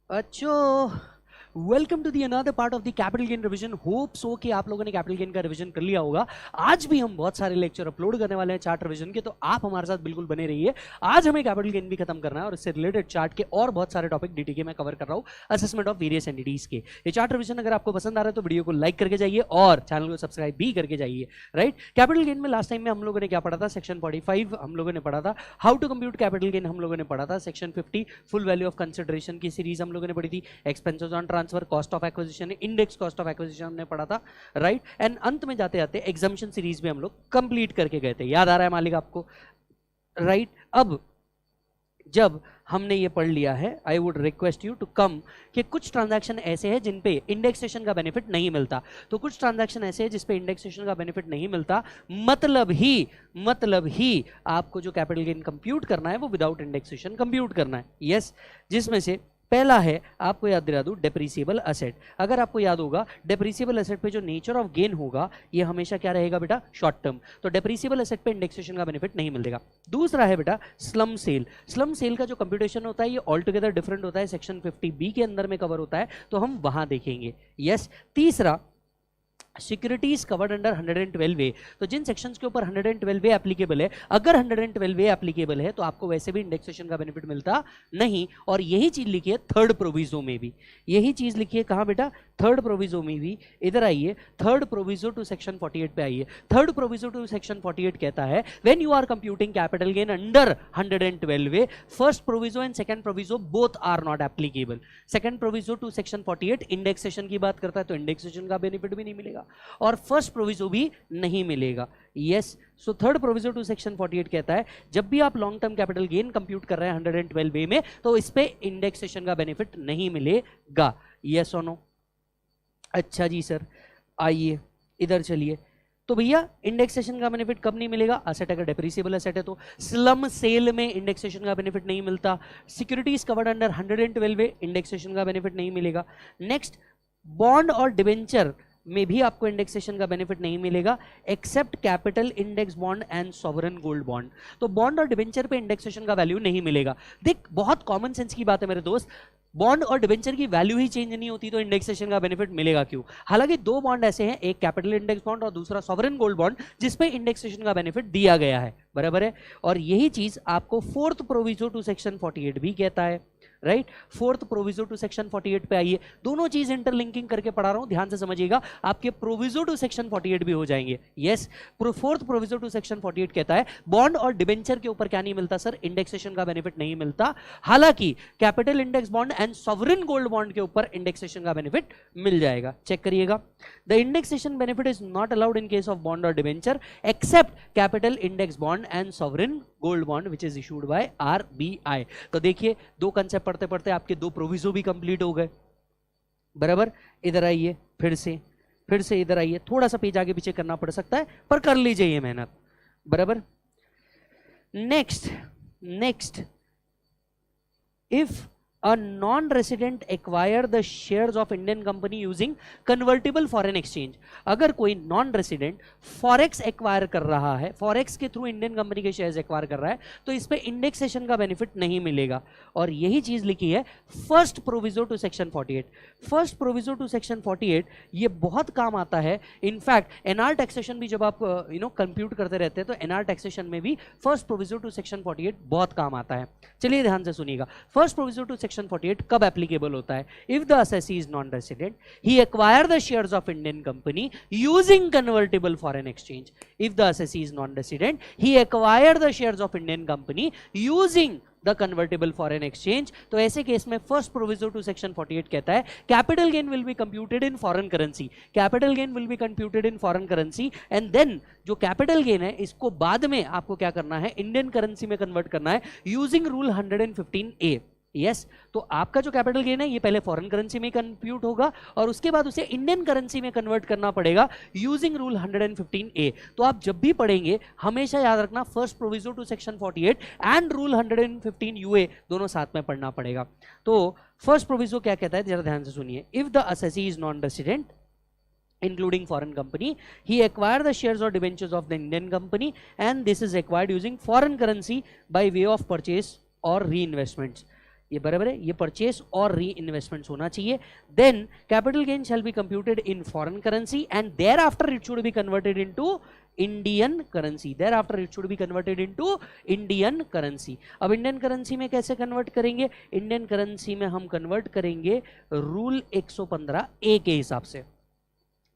अच्छो welcome to the another part of the capital gain revision. Hope so कि आप लोगों ने कैपिटल गेन का रिवीजन कर लिया होगा। आज भी हम बहुत सारे लेक्चर अपलोड करने वाले हैं चार्ट रिवीजन के, तो आप हमारे साथ बिल्कुल बने रहिए। आज हमें कैपिटल गेन भी खत्म करना है और इससे रिलेटेड चार्ट के और बहुत सारे टॉपिक डीटीके में कवर कर रहा हूं, असेसमेंट ऑफ वेरियस एंटिटीज के। ये चार्ट रिवीजन अगर आपको पसंद आ रहा है तो वीडियो को लाइक करके जाइए और चैनल को सब्सक्राइब भी करके जाइए। राइट, कैपिटल गेन में लास्ट टाइम में हम लोगों ने क्या पढ़ा था? सेक्शन 45 हम लोगों ने पढ़ा था। How to compute capital gain हम लोगों ने पढ़ा था। Section 50 full value of consideration की सीरीज हम लोगों ने पढ़ी थी। Expenses on transfer, cost of acquisition, index cost of acquisition हमने पढ़ा था। राइट, एंड अंत में जाते जाते एग्जामिशन सीरीज भी हम लोग कंप्लीट करके गए थे। याद आ रहा है मालिक आपको? राइट, अब जब हमने ये पढ़ लिया है, I would request you to come कि कुछ ट्रांजैक्शन ऐसे हैं जिन पे इंडेक्सेशन का बेनिफिट नहीं मिलता। तो कुछ ट्रांजैक्शन ऐसे हैं जिस पे इंडेक्सेशन का बेनिफिट नहीं मिलता, मतलब ही आपको जो कैपिटल गेन कंप्यूट करना है वो विदाउट इंडेक्सेशन कंप्यूट करना है। यस, जिसमें से पहला है, आपको याद दिला दूं, डेप्रिसिएबल एसेट। अगर आपको याद होगा, डेप्रिसिएबल एसेट पे जो नेचर ऑफ गेन होगा ये हमेशा क्या रहेगा बेटा? Short term. तो डेप्रिसिएबल एसेट पे इंडेक्सेशन का बेनिफिट नहीं मिलेगा। दूसरा है बेटा स्लम सेल। स्लम सेल का जो कंप्यूटेशन होता है ये ऑल टुगेदर डिफरेंट होता है, सेक्शन 50B के अंदर में कवर होता है, तो हम वहां देखेंगे। यस, तीसरा सिक्योरिटीज कवर्ड अंडर 112A। तो जिन सेक्शंस के ऊपर 112A एप्लीकेबल है, अगर 112A एप्लीकेबल है तो आपको वैसे भी इंडेक्सेशन का बेनिफिट मिलता नहीं। और यही चीज लिखी है थर्ड प्रोविजो में भी। यही चीज लिखी है कहां बेटा? थर्ड प्रोविजो में भी। इधर आइए, थर्ड प्रोविजो टू सेक्शन 48 पे आइए। थर्ड प्रोविजो टू सेक्शन 48 कहता है when you are computing capital gain under 112A, first proviso and second proviso both are not applicable. Second proviso to section 48 indexation की बात करता है, तो इंडेक्सेशन का बेनिफिट भी नहीं मिलेगा और फर्स्ट प्रोविजो भी नहीं मिलेगा। Yes, so third proviso to section 48 कहता है जब भी आप long term capital gain compute कर रहे हैं 112A में, तो इस पे इंडेक्सेशन का बेनिफिट नहीं मिलेगा। यस और नो? अच्छा जी सर, आइए इधर चलिए। तो भैया इंडेक्सेशन का बेनिफिट कब नहीं मिलेगा? असेट अगर डेप्रिसिएबल असेट है तो। स्लम सेल में इंडेक्सेशन का बेनिफिट नहीं मिलता। Securities covered under 112A, indexation का बेनिफिट नहीं मिलेगा। नेक्स्ट, बॉन्ड और डिबेंचर में भी आपको इंडेक्सेशन का बेनिफिट नहीं मिलेगा, except capital index bond and sovereign gold bond. तो बॉन्ड और डिबेंचर पे इंडेक्सेशन का वैल्यू नहीं मिलेगा। देख, बहुत कॉमन सेंस की बात है मेरे दोस्त, बॉन्ड और डिबेंचर की वैल्यू ही चेंज नहीं होती तो इंडेक्सेशन का बेनिफिट मिलेगा क्यों? हालांकि दो बॉन्ड ऐसे हैं, एक कैपिटल इंडेक्स बॉन्ड और दूसरा सॉवरेन गोल्ड बॉन्ड, जिसपे इंडेक्सेशन का बेनिफिट दिया गया है। बराबर है? और यही चीज आपको फोर्थ प्रोविजो टू सेक्शन 48 भी कहता है। Right, fourth proviso to section 48 पे आइए। दोनों चीज इंटरलिंकिंग करके पढ़ा रहा हूं, ध्यान से समझिएगा, आपके प्रोविजो टू सेक्शन 48 भी हो जाएंगे। Yes, fourth proviso to section 48 कहता है बॉन्ड और डिबेंचर के ऊपर क्या नहीं मिलता सर? इंडेक्सेशन का बेनिफिट नहीं मिलता। हालांकि capital index bond and sovereign gold bond के ऊपर इंडेक्सेशन का बेनिफिट मिल जाएगा। चेक करिएगा, the indexation benefit is not allowed in case of bond और debenture except capital index bond and sovereign gold bond which is issued by RBI। तो देखिए, दो कंसेप्ट पढ़ते पढ़ते आपके दो प्रोविजो भी कंप्लीट हो गए। बराबर, इधर आइए, फिर से इधर आइए। थोड़ा सा पेज आगे पीछे करना पड़ सकता है पर कर लीजिए ये मेहनत। बराबर, next, if a non-resident acquire the shares of Indian company using convertible foreign exchange। अगर कोई non-resident फॉरेक्स एक्वायर कर रहा है, फॉरेक्स के थ्रू इंडियन कंपनी के शेयर्स एक्वायर कर रहा है, तो इस पे इंडेक्सेशन का बेनिफिट नहीं मिलेगा। और यही चीज लिखी है first proviso to section 48। First proviso to section 48 ये बहुत काम आता है। इनफैक्ट एनआर टैक्सेशन भी जब आप कंप्यूट करते रहते हैं तो एनआर टैक्सेशन में भी फर्स्ट प्रोविजो टू सेक्शन 48 बहुत काम आता है। चलिए ध्यान से सुनिएगा, फर्स्ट प्रोविजो टू सेक्शन 48 कब एप्लीकेबल होता है? If the assessee is non resident, he acquire the shares of Indian company using convertible foreign exchange. If the assessee is non resident, he acquire the shares of Indian company using the convertible foreign exchange. तो ऐसे case में first proviso to section 48 कहता है capital gain will be computed in foreign currency. Capital gain will be computed in foreign currency and then जो capital gain है इसको बाद में आपको क्या करना है? इंडियन करेंसी में कन्वर्ट करना है यूजिंग रूल 115A। यस, तो आपका जो कैपिटल गेन है ये पहले फॉरेन करेंसी में कंप्यूट होगा और उसके बाद उसे इंडियन करेंसी में कन्वर्ट करना पड़ेगा यूजिंग रूल 115A। तो आप जब भी पढ़ेंगे हमेशा याद रखना first proviso to section 48 and rule 115UA दोनों साथ में पढ़ना पड़ेगा। तो फर्स्ट प्रोविजो क्या कहता है, जरा ध्यान से सुनिए। If the assessee is non resident including foreign company, he acquired the shares or debentures of the Indian company and this is acquired using foreign currency by way of purchase or reinvestments। ये बराबर है, ये purchase और री investments होना चाहिए. Then capital gain shall be computed in foreign currency and thereafter it should be converted into Indian currency. Thereafter it should be converted into Indian currency. अब Indian currency में कैसे convert करेंगे? Indian currency में हम convert करेंगे rule 115 ए के हिसाब से.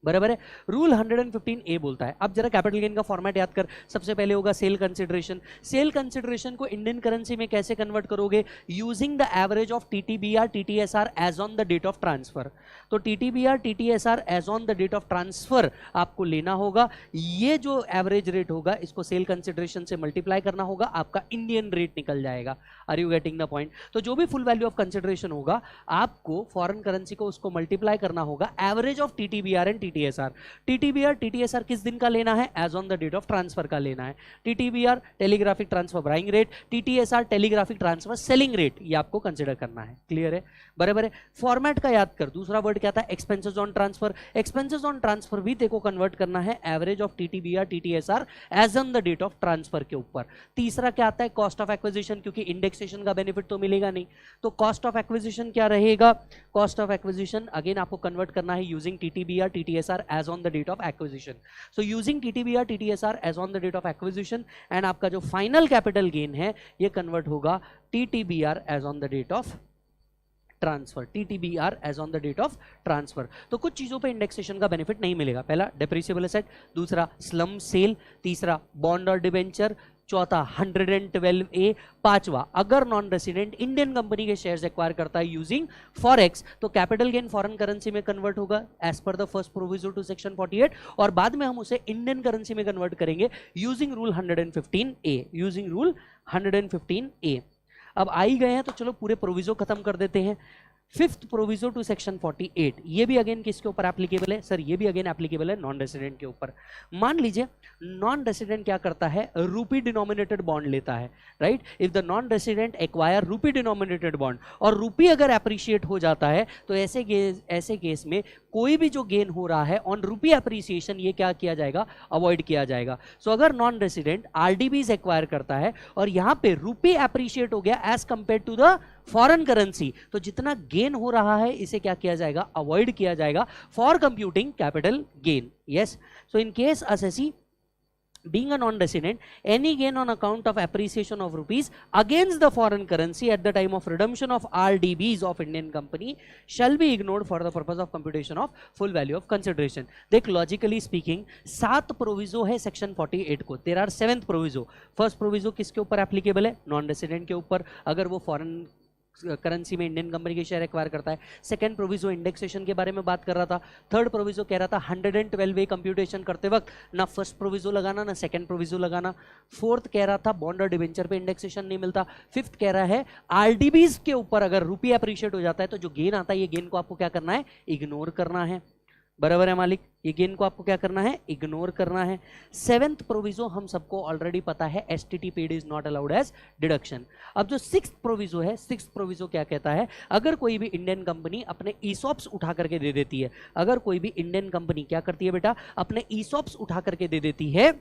बराबर है. रूल 115 ए बोलता है. अब जरा कैपिटल गेन का फॉर्मेट याद कर. सबसे पहले होगा सेल कंसिडरेशन. सेल कंसिडरेशन को इंडियन करेंसी में कैसे कन्वर्ट करोगे? Using the average of TTBR TTSR as on the date of transfer. तो TTBR TTSR as on the date of transfer आपको लेना होगा. ये जो एवरेज रेट होगा इसको सेल कंसिडरेशन से मल्टीप्लाई करना होगा, आपका इंडियन रेट निकल जाएगा. Are you getting the point? तो जो भी फुल वैल्यू ऑफ कंसिडरेशन होगा आपको फॉरेन करेंसी को उसको मल्टीप्लाई करना होगा average of TTBR and TTSR. TTBR TTSR किस दिन का लेना है? As on the date of transfer का लेना है. TTBR telegraphic transfer buying rate, TTSR telegraphic transfer selling rate. ये आपको कंसीडर करना है. क्लियर है? बराबर है. फॉर्मेट का याद कर. दूसरा वर्ड क्या था? Expenses on transfer. Expenses on transfer भी देखो कन्वर्ट करना है average of TTBR TTSR as on the date of transfer के ऊपर. तीसरा क्या आता है? कॉस्ट ऑफ एक्विजिशन, क्योंकि इंडेक्सेशन का बेनिफिट तो मिलेगा नहीं. तो कॉस्ट ऑफ एक्विजिशन क्या रहेगा? कॉस्ट ऑफ एक्विजिशन अगेन आपको कन्वर्ट करना है using TTBR TTSR as on the date of acquisition. So using TTBR TTSR as on the date of acquisition and आपका जो final capital gain है ये convert होगा TTBR as on the date of transfer. TTBR as on the date of transfer. तो कुछ चीजों पे indexation का बेनिफिट नहीं मिलेगा. पहला डेप्रिसिएबल एसेट, दूसरा स्लम सेल, तीसरा बॉन्ड और डिबेंचर, चौथा 112A, पांचवा अगर नॉन रेसिडेंट इंडियन कंपनी के शेयर्स एक्वायर करता है यूजिंग फॉरेक्स तो कैपिटल गेन फॉरेन करेंसी में कन्वर्ट होगा एज पर the first proviso to section 48 और बाद में हम उसे इंडियन करेंसी में कन्वर्ट करेंगे using rule 115A. Using rule 115A. अब आ ही गए हैं तो चलो पूरे प्रोविजो खत्म कर देते हैं. फिफ्थ प्रोविजो टू सेक्शन 48 ये भी अगेन किसके ऊपर एप्लीकेबल है? सर ये भी अगेन एप्लीकेबल है नॉन रेसिडेंट के ऊपर. मान लीजिए नॉन रेसिडेंट क्या करता है? रूपी डिनोमिनेटेड बॉन्ड लेता है. Right? If the non resident acquire रूपी डिनोमिनेटेड बॉन्ड और रूपी अगर एप्रिशिएट हो जाता है तो ऐसे केस में कोई भी जो गेन हो रहा है ऑन रूपी एप्रिसिएशन ये क्या किया जाएगा? अवॉइड किया जाएगा. सो अगर नॉन रेसिडेंट आरडीबीज एक्वायर करता है और यहां पे रूपी एप्रिशिएट हो गया as compared to the foreign currency तो जितना गेन हो रहा है इसे क्या किया जाएगा? अवॉइड किया जाएगा for computing capital gain. Yes. So in case assessee being a non-resident, any gain on account of appreciation of rupees against the foreign currency at the time of redemption of RDBs of Indian company shall be ignored for the purpose of computation of full value of consideration. देख logically speaking 7 proviso है section 48 को. there are 7th proviso. First proviso किसके ऊपर applicable है? Non resident के ऊपर अगर वो फॉरेन करेंसी में इंडियन कंपनी के शेयर एक्वायर करता है. सेकंड प्रोविजो इंडेक्सेशन के बारे में बात कर रहा था. थर्ड प्रोविजो कह रहा था 112 कंप्यूटेशन करते वक्त ना फर्स्ट प्रोविजो लगाना ना सेकंड प्रोविजो लगाना. फोर्थ कह रहा था बॉन्ड और डिबेंचर पे इंडेक्सेशन नहीं मिलता. फिफ्थ कह रहा है आरडीबीज के ऊपर अगर रुपया अप्रिशिएट हो जाता है तो जो गेन आता है ये गेन को आपको क्या करना है? इग्नोर करना है. बराबर है मालिक? ये गेन को आपको क्या करना है? इग्नोर करना है. सेवेंथ प्रोविजो हम सबको ऑलरेडी पता है STT paid is not allowed as deduction. अब जो सिक्स्थ प्रोविजो है, सिक्स्थ प्रोविजो क्या कहता है? अगर कोई भी इंडियन कंपनी अपने ईसॉप्स उठा करके दे देती है, अगर कोई भी इंडियन कंपनी क्या करती है बेटा? अपने ईसॉप्स उठा करके दे देती है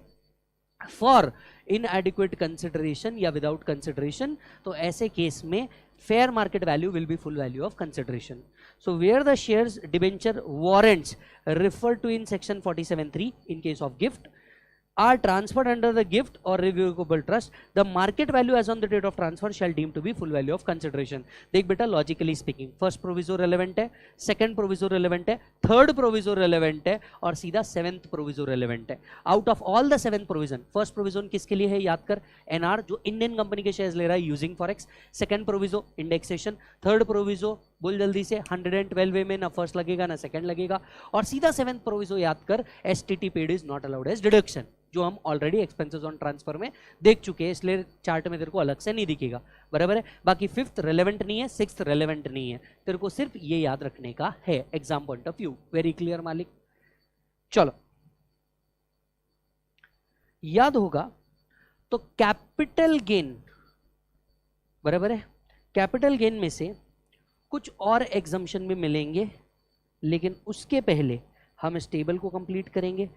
फॉर inadequate consideration या without consideration तो ऐसे केस में fair market value will be full value of consideration. So where the shares, debenture, warrants referred to in section 47(3) in case of gift are transferred under the gift or revocable trust, the market value as on the date of transfer shall deem to be full value of consideration. देख बेटा logically speaking first proviso relevant है, second proviso relevant है, third proviso relevant है और सीधा seventh proviso relevant है. Out of all the 7 provision, first provision किसके लिए है? याद कर. NR जो इंडियन कंपनी के शेयर्स ले रहा है using forex. Second proviso indexation. Third proviso बोल जल्दी से 112 में ना फर्स्ट लगेगा ना सेकंड लगेगा और सीधा 7th प्रोविजो याद कर STT paid is not allowed as deduction जो हम ऑलरेडी एक्सपेंसेस ऑन ट्रांसफर में देख चुके हैं इसलिए चार्ट में तेरे को अलग से नहीं दिखेगा. बराबर है? बाकी फिफ्थ रेलेवेंट नहीं है, सिक्स्थ रेलेवेंट नहीं है, तेरे को सिर्फ ये याद रखने का है exam point of view. Very clear मालिक? चलो याद होगा तो कैपिटल गेन, बराबर है, कैपिटल गेन में से कुछ और एग्जम्पशन भी मिलेंगे लेकिन उसके पहले हम इस टेबल को कंप्लीट करेंगे.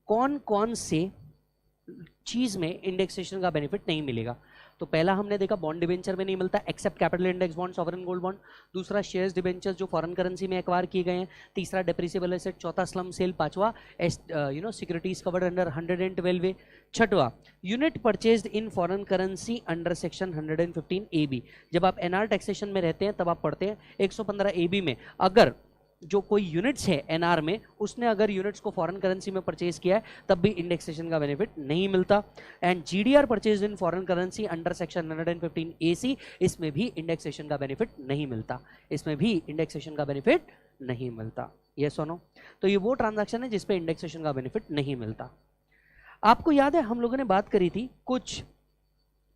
कौन कौन से चीज में इंडेक्सेशन का बेनिफिट नहीं मिलेगा. तो पहला हमने देखा बॉन्ड डिबेंचर में नहीं मिलता except capital index bond, sovereign gold bond. दूसरा शेयर्स डिबेंचर जो फॉरेन करेंसी में एक्वायर किए गए हैं। तीसरा डेप्रिसिएबल एसेट। चौथा स्लम सेल। पांचवा सिक्योरिटीज कवर्ड अंडर 112A। छठवा unit purchased in foreign currency under section 115AB। जब आप एनआर टैक्सेशन में रहते हैं तब आप पढ़ते हैं 115AB में अगर जो कोई यूनिट्स है एनआर में उसने अगर यूनिट्स को फॉरेन करेंसी में परचेज किया है तब भी इंडेक्सेशन का बेनिफिट नहीं मिलता। And GDR purchase in foreign currency under section 115AC, इसमें भी इंडेक्सेशन का बेनिफिट नहीं मिलता, इसमें भी इंडेक्सेशन का बेनिफिट नहीं मिलता। यस और नो? तो ये वो ट्रांजैक्शन है जिसपे इंडेक्सेशन का बेनिफिट नहीं मिलता। आपको याद है हम लोगों ने बात करी थी कुछ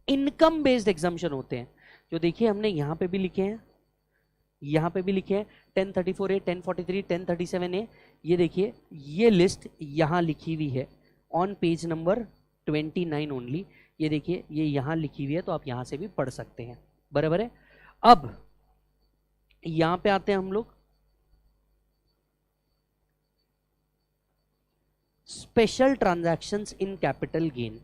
इनकम बेस्ड एग्जाम्पशन होते हैं, जो देखिए हमने यहां पे भी लिखे हैं, यहां पे भी लिखे हैं 1034A, 1043, 1037A। ये देखिए ये लिस्ट यहां लिखी हुई है ऑन पेज नंबर 29 ओनली। ये देखिए ये यहां लिखी हुई है, तो आप यहां से भी पढ़ सकते हैं, बराबर है। अब यहां पे आते हैं हम लोग special transactions in capital gain.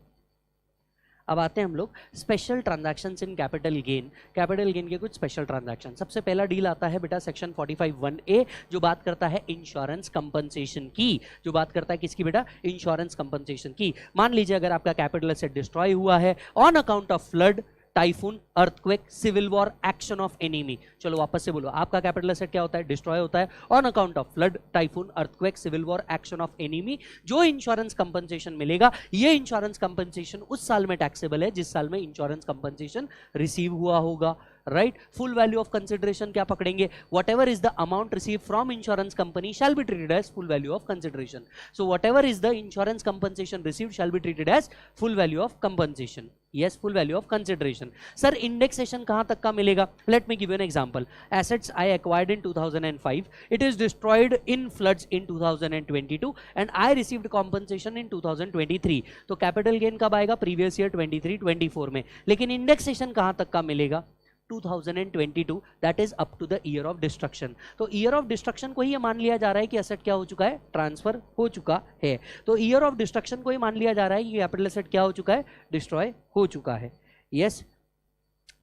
अब आते हैं हम लोग special transactions in capital gain. Capital gain के कुछ स्पेशल ट्रांजैक्शन। सबसे पहला डील आता है बेटा सेक्शन 45(1)A, जो बात करता है इंश्योरेंस कंपनसेशन की। जो बात करता है किसकी बेटा? इंश्योरेंस कंपनसेशन की। मान लीजिए अगर आपका कैपिटल एसेट डिस्ट्रॉय हुआ है on account of flood, typhoon, earthquake, civil war, action of enemy. चलो वापस से बोलो, आपका कैपिटल एसेट क्या होता है? डिस्ट्रॉय होता है on account of flood, typhoon, earthquake, civil war, action of enemy. जो इंश्योरेंस कंपनसेशन मिलेगा, ये इंश्योरेंस कंपनसेशन उस साल में टैक्सेबल है जिस साल में इंश्योरेंस कंपनसेशन रिसीव हुआ होगा, right. Full value of consideration क्या पकड़ेंगे? Whatever is the amount receive from insurance company shall be treated as full value of consideration. So whatever is the insurance compensation received shall be treated as full value of compensation. yes, full value of consideration. Sir, indexation कहां तक का मिलेगा? Let me give you an example. Assets I acquired in 2005. It is destroyed in floods in 2022 and I received compensation in 2023. तो capital gain कब आएगा? Previous year 23-24 में। लेकिन indexation कहां तक का मिलेगा? 2022, that is up to the year of destruction. तो year of destruction को ही ये मान लिया जा रहा है कि asset क्या हो चुका है? ट्रांसफर हो चुका है। तो year of destruction को ही मान लिया जा रहा है कि कैपिटल एसेट क्या हो चुका है? डिस्ट्रॉय हो चुका है। Yes,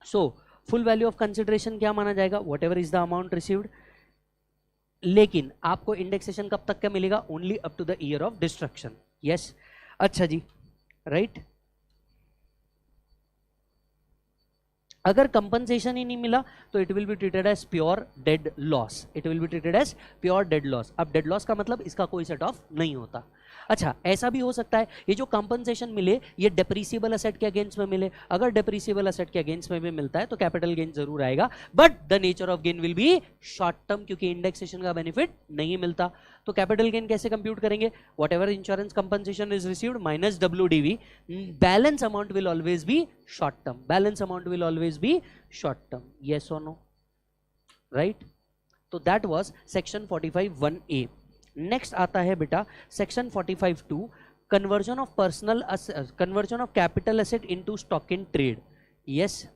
so full value of consideration क्या माना जाएगा? Whatever is the amount received. लेकिन आपको इंडेक्सेशन कब तक का मिलेगा? Only up to the year of destruction. Yes, अच्छा जी, राइट। अगर कंपनसेशन ही नहीं मिला तो it will be treated as pure dead loss. It will be treated as pure dead loss. अब डेड लॉस का मतलब इसका कोई सेट ऑफ नहीं होता। अच्छा, ऐसा भी हो सकता है ये जो कंपनसेशन मिले ये डेप्रिसिएबल एसेट के अगेंस्ट में मिले। अगर डेप्रिसिएबल एसेट के अगेंस्ट में भी मिलता है तो कैपिटल गेन जरूर आएगा, but the nature of gain will B short term, क्योंकि इंडेक्सेशन का बेनिफिट नहीं मिलता। तो कैपिटल गेन कैसे कंप्यूट करेंगे? What ever insurance compensation is received minus WDV, balance amount will always be short term. Balance amount will always be short term. Yes और no? Right. तो that was section 45(1)A। Next आता है बेटा section 45(2), conversion of conversion of capital asset into stock in trade. Yes,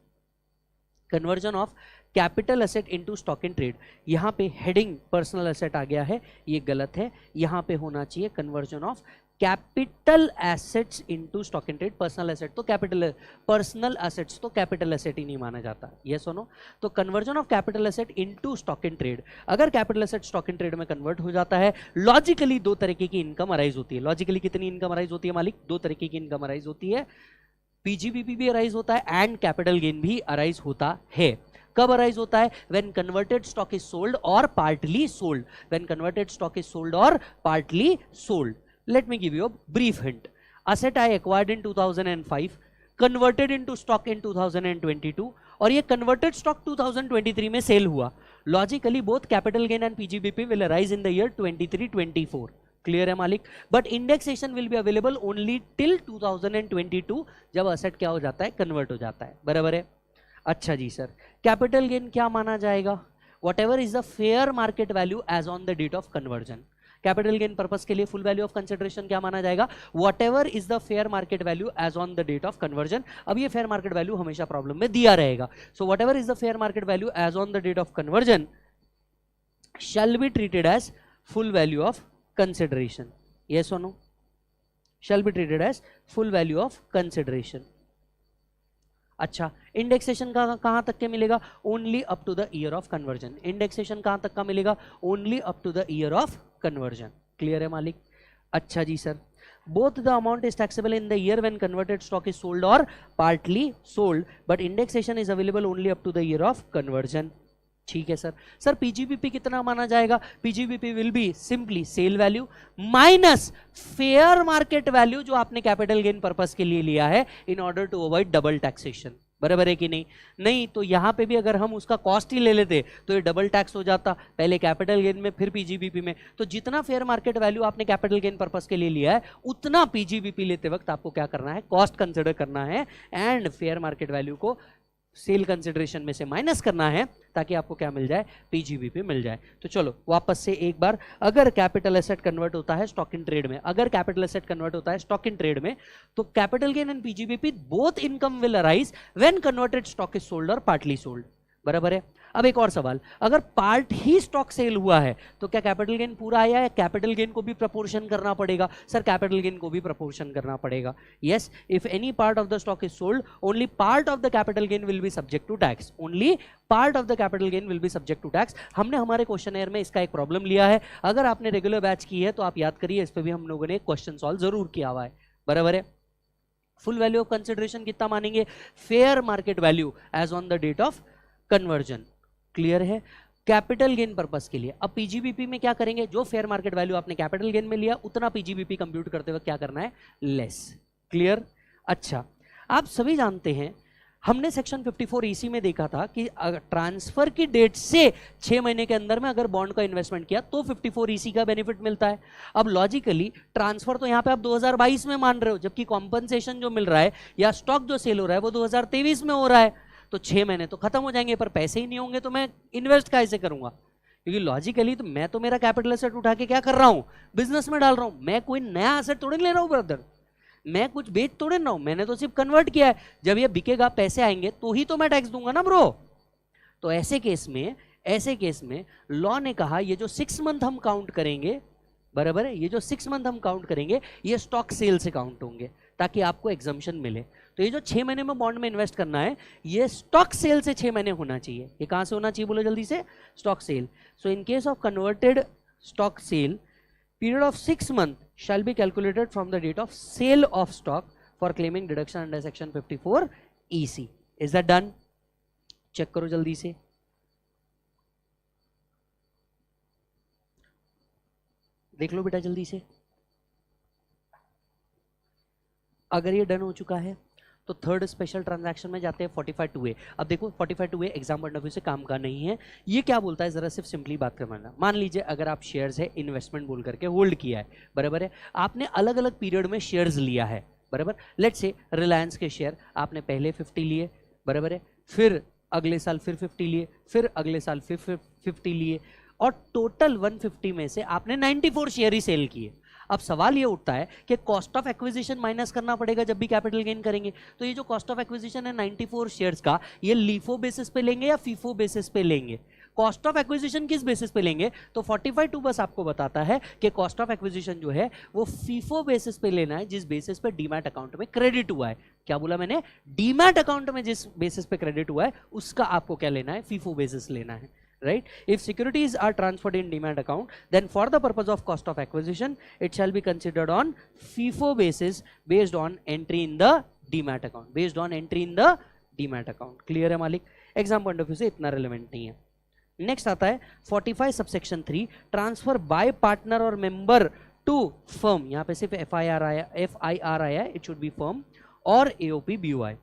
conversion of capital asset into stock in trade. यहाँ पे heading personal asset आ गया है, ये गलत है। यहाँ पे होना चाहिए conversion of capital assets into stock in trade. Personal asset तो कैपिटल, पर्सनल एसेट्स तो कैपिटल एसेट ही नहीं माना जाता। यस और नो? तो conversion of capital asset into stock in trade. अगर capital asset stock in trade में कन्वर्ट हो जाता है, लॉजिकली दो तरीके की इनकम अराइज होती है। लॉजिकली कितनी इनकम अराइज होती है मालिक? दो तरीके की इनकम अराइज होती है। PGBP भी अराइज होता है एंड कैपिटल गेन भी अराइज होता है। कब अराइज होता है? When converted stock is sold और partly sold. When converted stock is sold और partly sold. Let me give you a brief hint. Asset I acquired in 2005, converted into stock in 2022, और ये converted stock 2023 में cell हुआ। Logically, both capital gain and PGBP will arise in the year 23-24. Clear है मालिक? But indexation will be available only till 2022, जब asset क्या हो जाता है? Convert हो जाता है। बराबर है? अच्छा जी सर, capital gain क्या माना जाएगा? Whatever is the fair market value as on the date of conversion. Capital gain purpose के लिए फुल वैल्यू ऑफ कंसिडरेशन क्या माना जाएगा? Whatever is the fair market value as on the date of conversion. अब ये fair market value हमेशा problem में दिया रहेगा। So whatever is the fair market value as on the date of conversion shall be treated as full value of consideration. Yes और no? Shall be treated as full value of consideration. अच्छा, indexation का कहां तक के मिलेगा? Only up to the year of conversion. Indexation कहां तक का मिलेगा? Only up to the year of conversion. Clear है मालिक? अच्छा जी sir, both the amount is taxable in the year when converted stock is sold or partly sold, but indexation is available only up to the year of conversion. ठीक है sir. Sir PGBP कितना माना जाएगा? PGBP will be simply sale value minus fair market value जो आपने capital gain purpose के लिए लिया है in order to avoid double taxation. बराबर है कि नहीं? नहीं तो यहां पे भी अगर हम उसका कॉस्ट ही ले लेते तो ये डबल टैक्स हो जाता, पहले कैपिटल गेन में फिर पीजीबीपी में। तो जितना फेयर मार्केट वैल्यू आपने कैपिटल गेन पर्पस के लिए लिया है उतना पीजीबीपी लेते वक्त आपको क्या करना है? कॉस्ट कंसिडर करना है एंड फेयर मार्केट वैल्यू को सेल कंसिडरेशन में से माइनस करना है ताकि आपको क्या मिल जाए? पीजीबीपी मिल जाए। तो चलो वापस से एक बार, अगर कैपिटल एसेट कन्वर्ट होता है स्टॉक इन ट्रेड में, अगर कैपिटल एसेट कन्वर्ट होता है स्टॉक इन ट्रेड में, तो capital gain and PGBP both income will arise when converted stock is sold और पार्टली सोल्ड। बराबर है? अब एक और सवाल, अगर पार्ट ही स्टॉक सेल हुआ है तो क्या कैपिटल गेन पूरा आया है? कैपिटल गेन को भी प्रपोर्शन करना पड़ेगा। सर कैपिटल गेन को भी प्रपोर्शन करना पड़ेगा। Yes, if any part of the stock is sold only part of the capital gain will be subject to tax. Only part of the capital gain will be subject to tax. हमने हमारे question में इसका एक problem लिया है, अगर आपने regular batch की है तो आप याद करिए, इस पर भी हम लोगों ने क्वेश्चन सॉल्व जरूर किया हुआ है। बराबर है? फुल वैल्यू ऑफ कंसिडरेशन कितना मानेंगे? Fair market value as on the date of conversion. Clear है? कैपिटल गेन पर्पस के लिए। अब पीजीबीपी में क्या करेंगे? जो फेयर मार्केट वैल्यू आपने कैपिटल गेन में लिया उतना पीजीबीपी कंप्यूट करते वक्त क्या करना है? लेस। क्लियर? अच्छा, आप सभी जानते हैं हमने सेक्शन 54 ईसी में देखा था कि ट्रांसफर की डेट से 6 महीने के अंदर में अगर बॉन्ड का इन्वेस्टमेंट किया तो 54 ईसी का बेनिफिट मिलता है। अब लॉजिकली ट्रांसफर तो यहां पे आप 2022 में मान रहे हो, जबकि कॉम्पनसेशन जो मिल रहा है या स्टॉक जो सेल हो रहा है वो 2023 में हो रहा है। तो 6 महीने तो खत्म हो जाएंगे, पर पैसे ही नहीं होंगे तो मैं इन्वेस्ट कैसे करूंगा? क्योंकि लॉजिकली तो मैं तो मेरा कैपिटल एसेट उठा के क्या कर रहा हूं? बिजनेस में डाल रहा हूं। मैं कोई नया एसेट थोड़ी ले रहा हूं ब्रदर, मैं कुछ बेच थोड़े ना हूं, मैंने तो सिर्फ कन्वर्ट किया है। जब ये बिकेगा, पैसे आएंगे तो ही तो मैं टैक्स दूंगा ना ब्रो। तो ऐसे केस में लॉ ने कहा ये जो 6 मंथ हम काउंट करेंगे, बराबर है, ये जो 6 मंथ हम काउंट करेंगे ये स्टॉक सेल से काउंट होंगे ताकि आपको एग्जम्पशन मिले। तो ये जो 6 महीने में बॉन्ड में इन्वेस्ट करना है ये स्टॉक सेल से 6 महीने होना चाहिए। ये कहां से होना चाहिए बोलो जल्दी से? Stock sale. So in case of converted stock sale, period of 6 months shall be calculated from the date of sale of stock for claiming deduction under section 54 EC. Is that done? Check करो जल्दी से। देख लो बेटा जल्दी से। अगर ये done हो चुका है तो थर्ड स्पेशल ट्रांजैक्शन में जाते हैं 45(2)(a। अब देखो 45(2)(a) exam point of view से काम का नहीं है। ये क्या बोलता है जरा सिर्फ सिंपली बात करना। मान लीजिए अगर आप शेयर्स है इन्वेस्टमेंट बोल करके होल्ड किया है, बराबर है, आपने अलग अलग पीरियड में शेयर्स लिया है, बराबर। लेट्स से रिलायंस के शेयर आपने पहले 50 लिए, बराबर है, फिर अगले साल फिर 50 लिए, फिर अगले साल फिर 50 लिए, और टोटल 150 में से आपने 94 शेयर ही सेल किए। अब सवाल ये उठता है कि कॉस्ट ऑफ एक्विजिशन माइनस करना पड़ेगा जब भी कैपिटल गेन करेंगे। तो ये जो कॉस्ट ऑफ एक्विजिशन है 94 शेयर्स का, ये लीफो बेसिस पे लेंगे या फीफो बेसिस पे लेंगे? कॉस्ट ऑफ एक्विजिशन किस बेसिस पे लेंगे? तो 45(2) बस आपको बताता है कि कॉस्ट ऑफ एक्विजिशन जो है वो फीफो बेसिस पे लेना है, जिस बेसिस पे डीमैट अकाउंट में क्रेडिट हुआ है। क्या बोला मैंने? डीमैट अकाउंट में जिस बेसिस पे क्रेडिट हुआ है उसका आपको क्या लेना है? फीफो बेसिस लेना है, right? If securities are transferred in demat account, then for the purpose of cost of acquisition, it shall be considered on FIFO basis based on entry in the demat account. Based on entry in the demat account. Clear है मालिक? Exam point of view से इतना relevant नहीं है। Next आता है 45 subsection 3, transfer by partner और member to firm. यहाँ पे सिर्फ FIR आया है, इट शुड बी फर्म, और AOP BOI,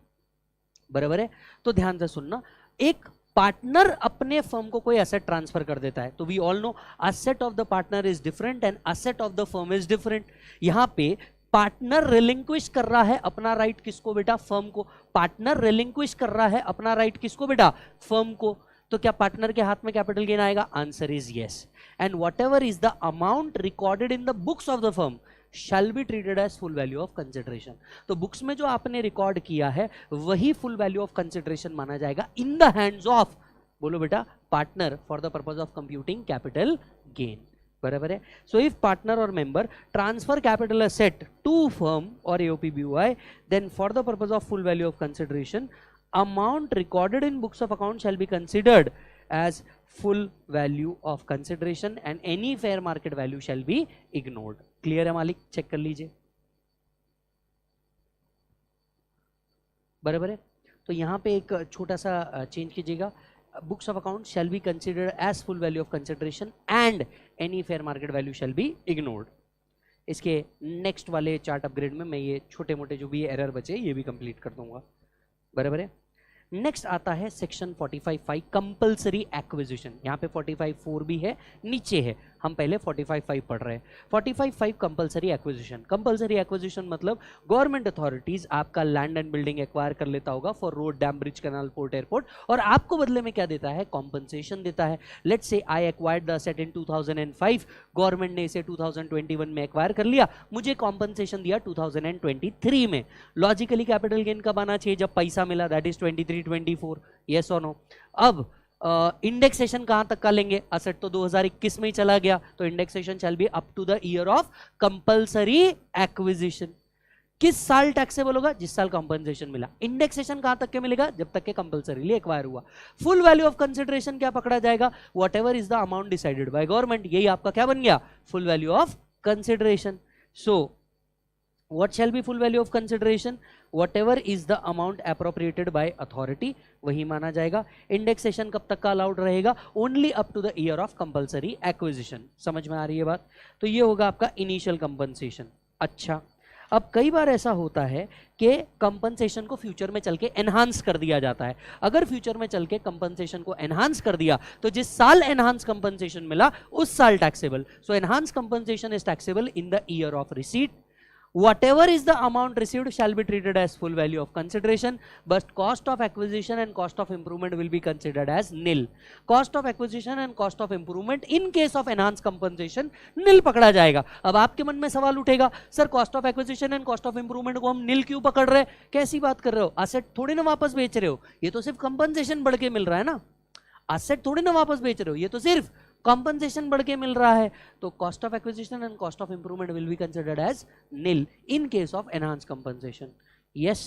बराबर है। तो ध्यान से सुनना, एक पार्टनर अपने फर्म को कोई एसेट ट्रांसफर कर देता है तो we all know asset of the partner is different and asset of the firm is different. यहां पे पार्टनर रिलिंक्विश कर रहा है अपना राइट किसको बेटा? फर्म को। पार्टनर रिलिंक्विश कर रहा है अपना राइट किसको बेटा? फर्म को। तो क्या पार्टनर के हाथ में कैपिटल गेन आएगा? Answer is yes. And whatever is the amount recorded in the books of the firm shall be treated as full value of consideration। तो बुक्स में जो आपने रिकॉर्ड किया है वही फुल वैल्यू ऑफ कंसिडरेशन माना जाएगा इन द हैंड्स ऑफ, बोलो बेटा, partner for the purpose of computing capital gain, बराबर है। सो इफ पार्टनर और member transfer capital asset to firm और AOP BOI, then for the purpose of full value of consideration amount recorded in books of account shall be considered as full value of consideration and any fair market value shall be ignored. Clear है मालिक? Check कर लीजिए, बराबर है। तो यहाँ पे एक छोटा सा चेंज कीजिएगा, books of account shall be considered as full value of consideration and any fair market value shall be ignored. इसके नेक्स्ट वाले चार्ट अपग्रेड में मैं ये छोटे मोटे जो भी एरर बचे ये भी कंप्लीट कर दूंगा, बराबर है। नेक्स्ट आता है सेक्शन 45(5) कंपल्सरी एक्विजिशन। यहाँ पे 45(4) भी है, नीचे है, हम पहले 45(5) पढ़ रहे हैं। 45(5) कंपल्सरी एक्विजिशन। कंपल्सरी एक्विजिशन मतलब गवर्नमेंट अथॉरिटीज आपका लैंड एंड बिल्डिंग एक्वायर कर लेता होगा for road, dam, bridge, canal, port, airport, और आपको बदले में क्या देता है? कॉम्पनसेशन देता है। Let's say I acquired the asset in 2005, government ने इसे 2021 में एक्वायर कर लिया, मुझे कॉम्पनसेशन दिया 2023 में। लॉजिकली कैपिटल गेन कब आना चाहिए? जब पैसा मिला, दैट इज 23-24, यस और नो। अब इंडेक्सेशन कहां तक का लेंगे? असेट तो 2021 में ही चला गया, तो indexation shall be up to the year of compulsory acquisition. किस साल टैक्सेबल होगा? जिस साल कंपनसेशन मिला। इंडेक्सेशन कहां तक के मिलेगा? जब तक के कंपल्सरीली एक्वायर हुआ। फुल वैल्यू ऑफ कंसिडरेशन क्या पकड़ा जाएगा? What ever is the amount decided by government, यही आपका क्या बन गया? Full value of consideration. So what shall be full value of consideration? Whatever is the amount appropriated by authority, वही माना जाएगा। इंडेक्सेशन कब तक का अलाउड रहेगा? Only up to the year of compulsory acquisition. समझ में आ रही है बात? तो ये होगा आपका इनिशियल कंपनसेशन। अच्छा, अब कई बार ऐसा होता है कि कंपनसेशन को फ्यूचर में चल के एनहांस कर दिया जाता है। अगर फ्यूचर में चल के कंपनसेशन को एनहांस कर दिया तो जिस साल एनहांस कंपनसेशन मिला उस साल taxable. So enhance compensation is taxable in the year of receipt. Whatever is the amount received shall be treated as full value of consideration, but cost of acquisition and cost of improvement will be considered as nil. Cost of acquisition and cost of improvement in case of enhanced compensation nil पकड़ा जाएगा। अब आपके मन में सवाल उठेगा, sir cost of acquisition and cost of improvement को हम nil क्यों पकड़ रहे हैं? कैसी बात कर रहे हो? असेट थोड़ी ना वापस बेच रहे हो, ये तो सिर्फ कंपनसेशन बढ़ के मिल रहा है ना। असेट थोड़ी ना वापस बेच रहे हो, ये तो सिर्फ कंपनसेशन बढ़ के मिल रहा है। तो cost of acquisition and cost of improvement will be considered as nil in case of enhance compensation. Yes,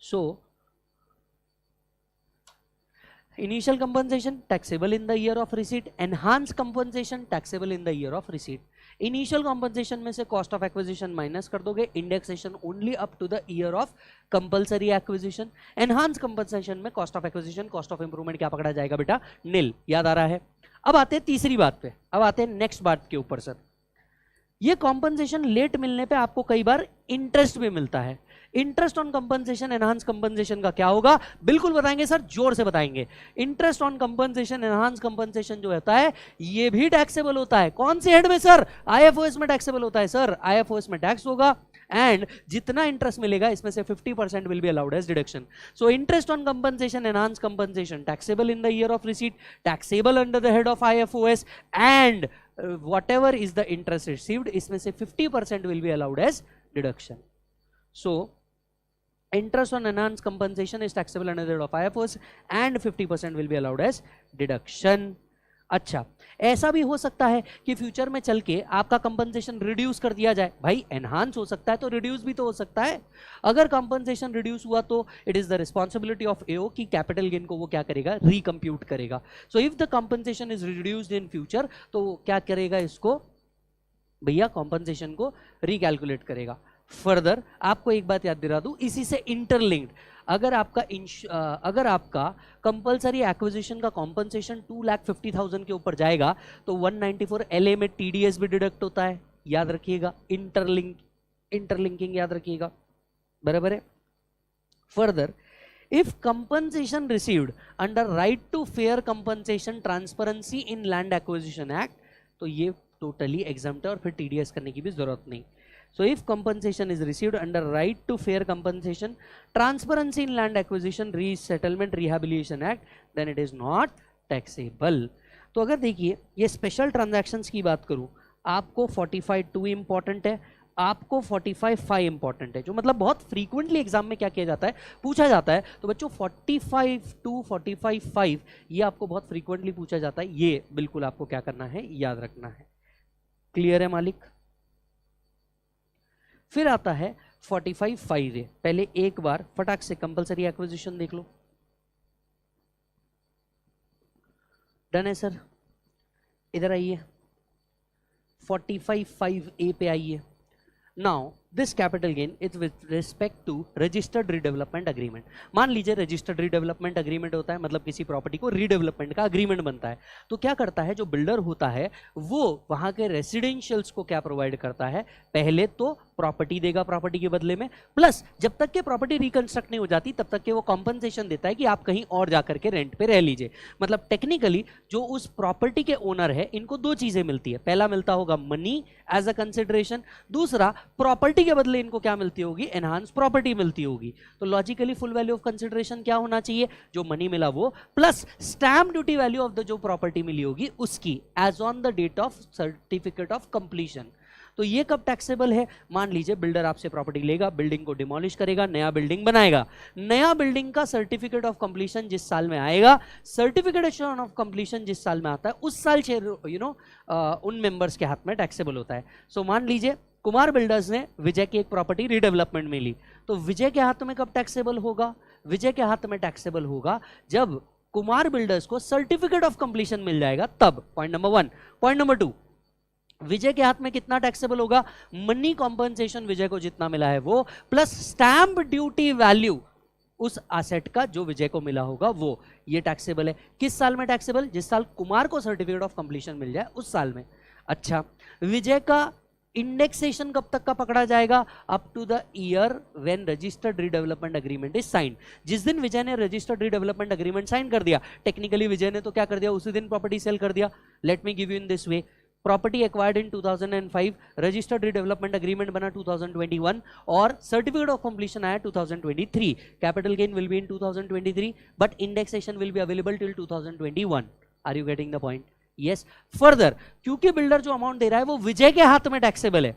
so initial compensation taxable in the year of receipt, enhance compensation taxable in the year of receipt. Initial compensation में से cost of acquisition minus कर दोगे, indexation only up to the year of compulsory acquisition. Enhance compensation में cost of acquisition, cost of improvement क्या पकड़ा जाएगा बेटा? निल। याद आ रहा है? अब आते हैं तीसरी बात पे, अब आते हैं नेक्स्ट बात के ऊपर। सर ये कॉम्पनसेशन लेट मिलने पे आपको कई बार इंटरेस्ट भी मिलता है। Interest on compensation enhance compensation का क्या होगा? बिल्कुल बताएंगे सर, जोर से बताएंगे। Interest on compensation enhance compensation जो होता है ये भी टैक्सेबल होता है। कौन से हेड में सर? आईएफओएस में टैक्सेबल होता है सर। आईएफओएस में टैक्स होगा एंड जितना इंटरेस्ट मिलेगा इसमें से 50% will be allowed as deduction. So interest on compensation enhance compensation taxable in the year of receipt, taxable under the head of IFOS, and whatever is the interest received इसमें से 50% will be allowed as deduction. So interest on enhanced compensation is taxable under the head of IFOs and 50% will be allowed as deduction. अच्छा, ऐसा भी हो सकता है कि future में चल के आपका कंपनसेशन रिड्यूस कर दिया जाए। भाई एनहांस हो सकता है तो रिड्यूस भी तो हो सकता है। अगर कंपनसेशन रिड्यूस हुआ तो it is the responsibility of AO कि कैपिटल गेन को वो क्या करेगा? रिकम्प्यूट करेगा। So if the compensation is reduced in future तो क्या करेगा? इसको भैया कंपनसेशन को रिकैलकुलेट करेगा। फर्दर आपको एक बात याद दिला दूं, इसी से इंटरलिंक्ड, अगर आपका कंपलसरी एक्विजिशन का कॉम्पनसेशन 2,50,000 के ऊपर जाएगा तो 194 LA में TDS भी डिडक्ट होता है। याद रखिएगा, इंटरलिंकिंग याद रखिएगा, बराबर है। Further, if compensation received under right to fair compensation transparency in land acquisition act, तो ये टोटली एग्जम्प्ट है और फिर TDS करने की भी जरूरत नहीं। So if compensation is received under right to fair compensation, transparency in land acquisition, resettlement, rehabilitation act, then it is not taxable. तो अगर देखिए ये स्पेशल ट्रांजैक्शंस की बात करूं, आपको 45(2) इंपॉर्टेंट है, आपको 45(5) इंपॉर्टेंट है, जो मतलब बहुत फ्रीक्वेंटली एग्जाम में क्या किया जाता है, पूछा जाता है। तो बच्चों 45(2), 45(5) ये आपको बहुत फ्रीक्वेंटली पूछा जाता है। ये बिल्कुल आपको क्या करना है? याद रखना है। क्लियर है मालिक? फिर आता है 45 है। पहले एक बार फटाक से कंपलसरी एक्विजिशन देख लो। डन है सर, इधर आइए 45(5)(a) पे आइए। Now this capital gain is with respect to registered redevelopment agreement. मान लीजिए रजिस्टर्ड रीडेवलपमेंट अग्रीमेंट होता है, मतलब किसी प्रॉपर्टी को रीडेवलपमेंट का अग्रीमेंट बनता है। तो क्या करता है जो बिल्डर होता है वो वहां के रेसिडेंशियल्स को क्या प्रोवाइड करता है, पहले तो प्रॉपर्टी देगा प्रॉपर्टी के बदले में, प्लस जब तक के प्रॉपर्टी रिकंस्ट्रक्ट नहीं हो जाती तब तक के वो कॉम्पनसेशन देता है कि आप कहीं और जाकर के रेंट पे रह लीजिए। मतलब टेक्निकली जो उस प्रॉपर्टी के ओनर है इनको दो चीजें मिलती है, पहला मिलता होगा मनी एज अ कंसिडरेशन, दूसरा प्रॉपर्टी के बदले इनको क्या मिलती होगी, एनहांस प्रॉपर्टी मिलती होगी। तो logically full value of consideration क्या होना चाहिए, जो मनी मिला वो plus stamp duty value of the जो प्रॉपर्टी मिली होगी उसकी as on the date of certificate of completion. तो ये कब टैक्सेबल है, मान लीजिए बिल्डर आपसे प्रॉपर्टी लेगा, बिल्डिंग को डिमोलिश करेगा, नया बिल्डिंग बनाएगा, नया बिल्डिंग का सर्टिफिकेट ऑफ कंप्लीशन जिस साल में आएगा, सर्टिफिकेशन ऑफ कंप्लीशन जिस साल में आता है उस साल उन मेंबर्स के हाथ में टैक्सेबल होता है। सो मान लीजिए कुमार बिल्डर्स ने विजय की एक प्रॉपर्टी रीडेवलपमेंट में ली, तो विजय के हाथ में कब टैक्सेबल होगा, विजय के हाथ में टैक्सेबल होगा जब कुमार बिल्डर्स को सर्टिफिकेट ऑफ कंप्लीशन मिल जाएगा तब। Point number 1। पॉइंट नंबर 2, विजय के हाथ में कितना टैक्सेबल होगा, मनी कॉम्पनसेशन विजय को जितना मिला है वो प्लस स्टैम्प ड्यूटी वैल्यू उस एसेट का जो विजय को मिला होगा वो, ये टैक्सेबल है। किस साल में टैक्सेबल, जिस साल कुमार को सर्टिफिकेट ऑफ कंप्लीशन मिल जाए उस साल में। अच्छा, विजय का इंडेक्सेशन कब तक का पकड़ा जाएगा, up to the year when registered redevelopment agreement is signed. जिस दिन विजय ने रजिस्टर्ड रीडेवलपमेंट अग्रीमेंट साइन कर दिया, टेक्निकली विजय ने तो क्या कर दिया, उसी दिन प्रॉपर्टी सेल कर दिया। Let me give you in this way, property acquired in 2005, registered redevelopment agreement बना 2021 और सर्टिफिकेट ऑफ कंप्लीशन आया 2023। Capital gain will be in 2023 but indexation will be available till 2021। Are you getting the point? Yes. Further क्योंकि builder जो amount दे रहा है वो विजय के हाथ में टैक्सेबल है,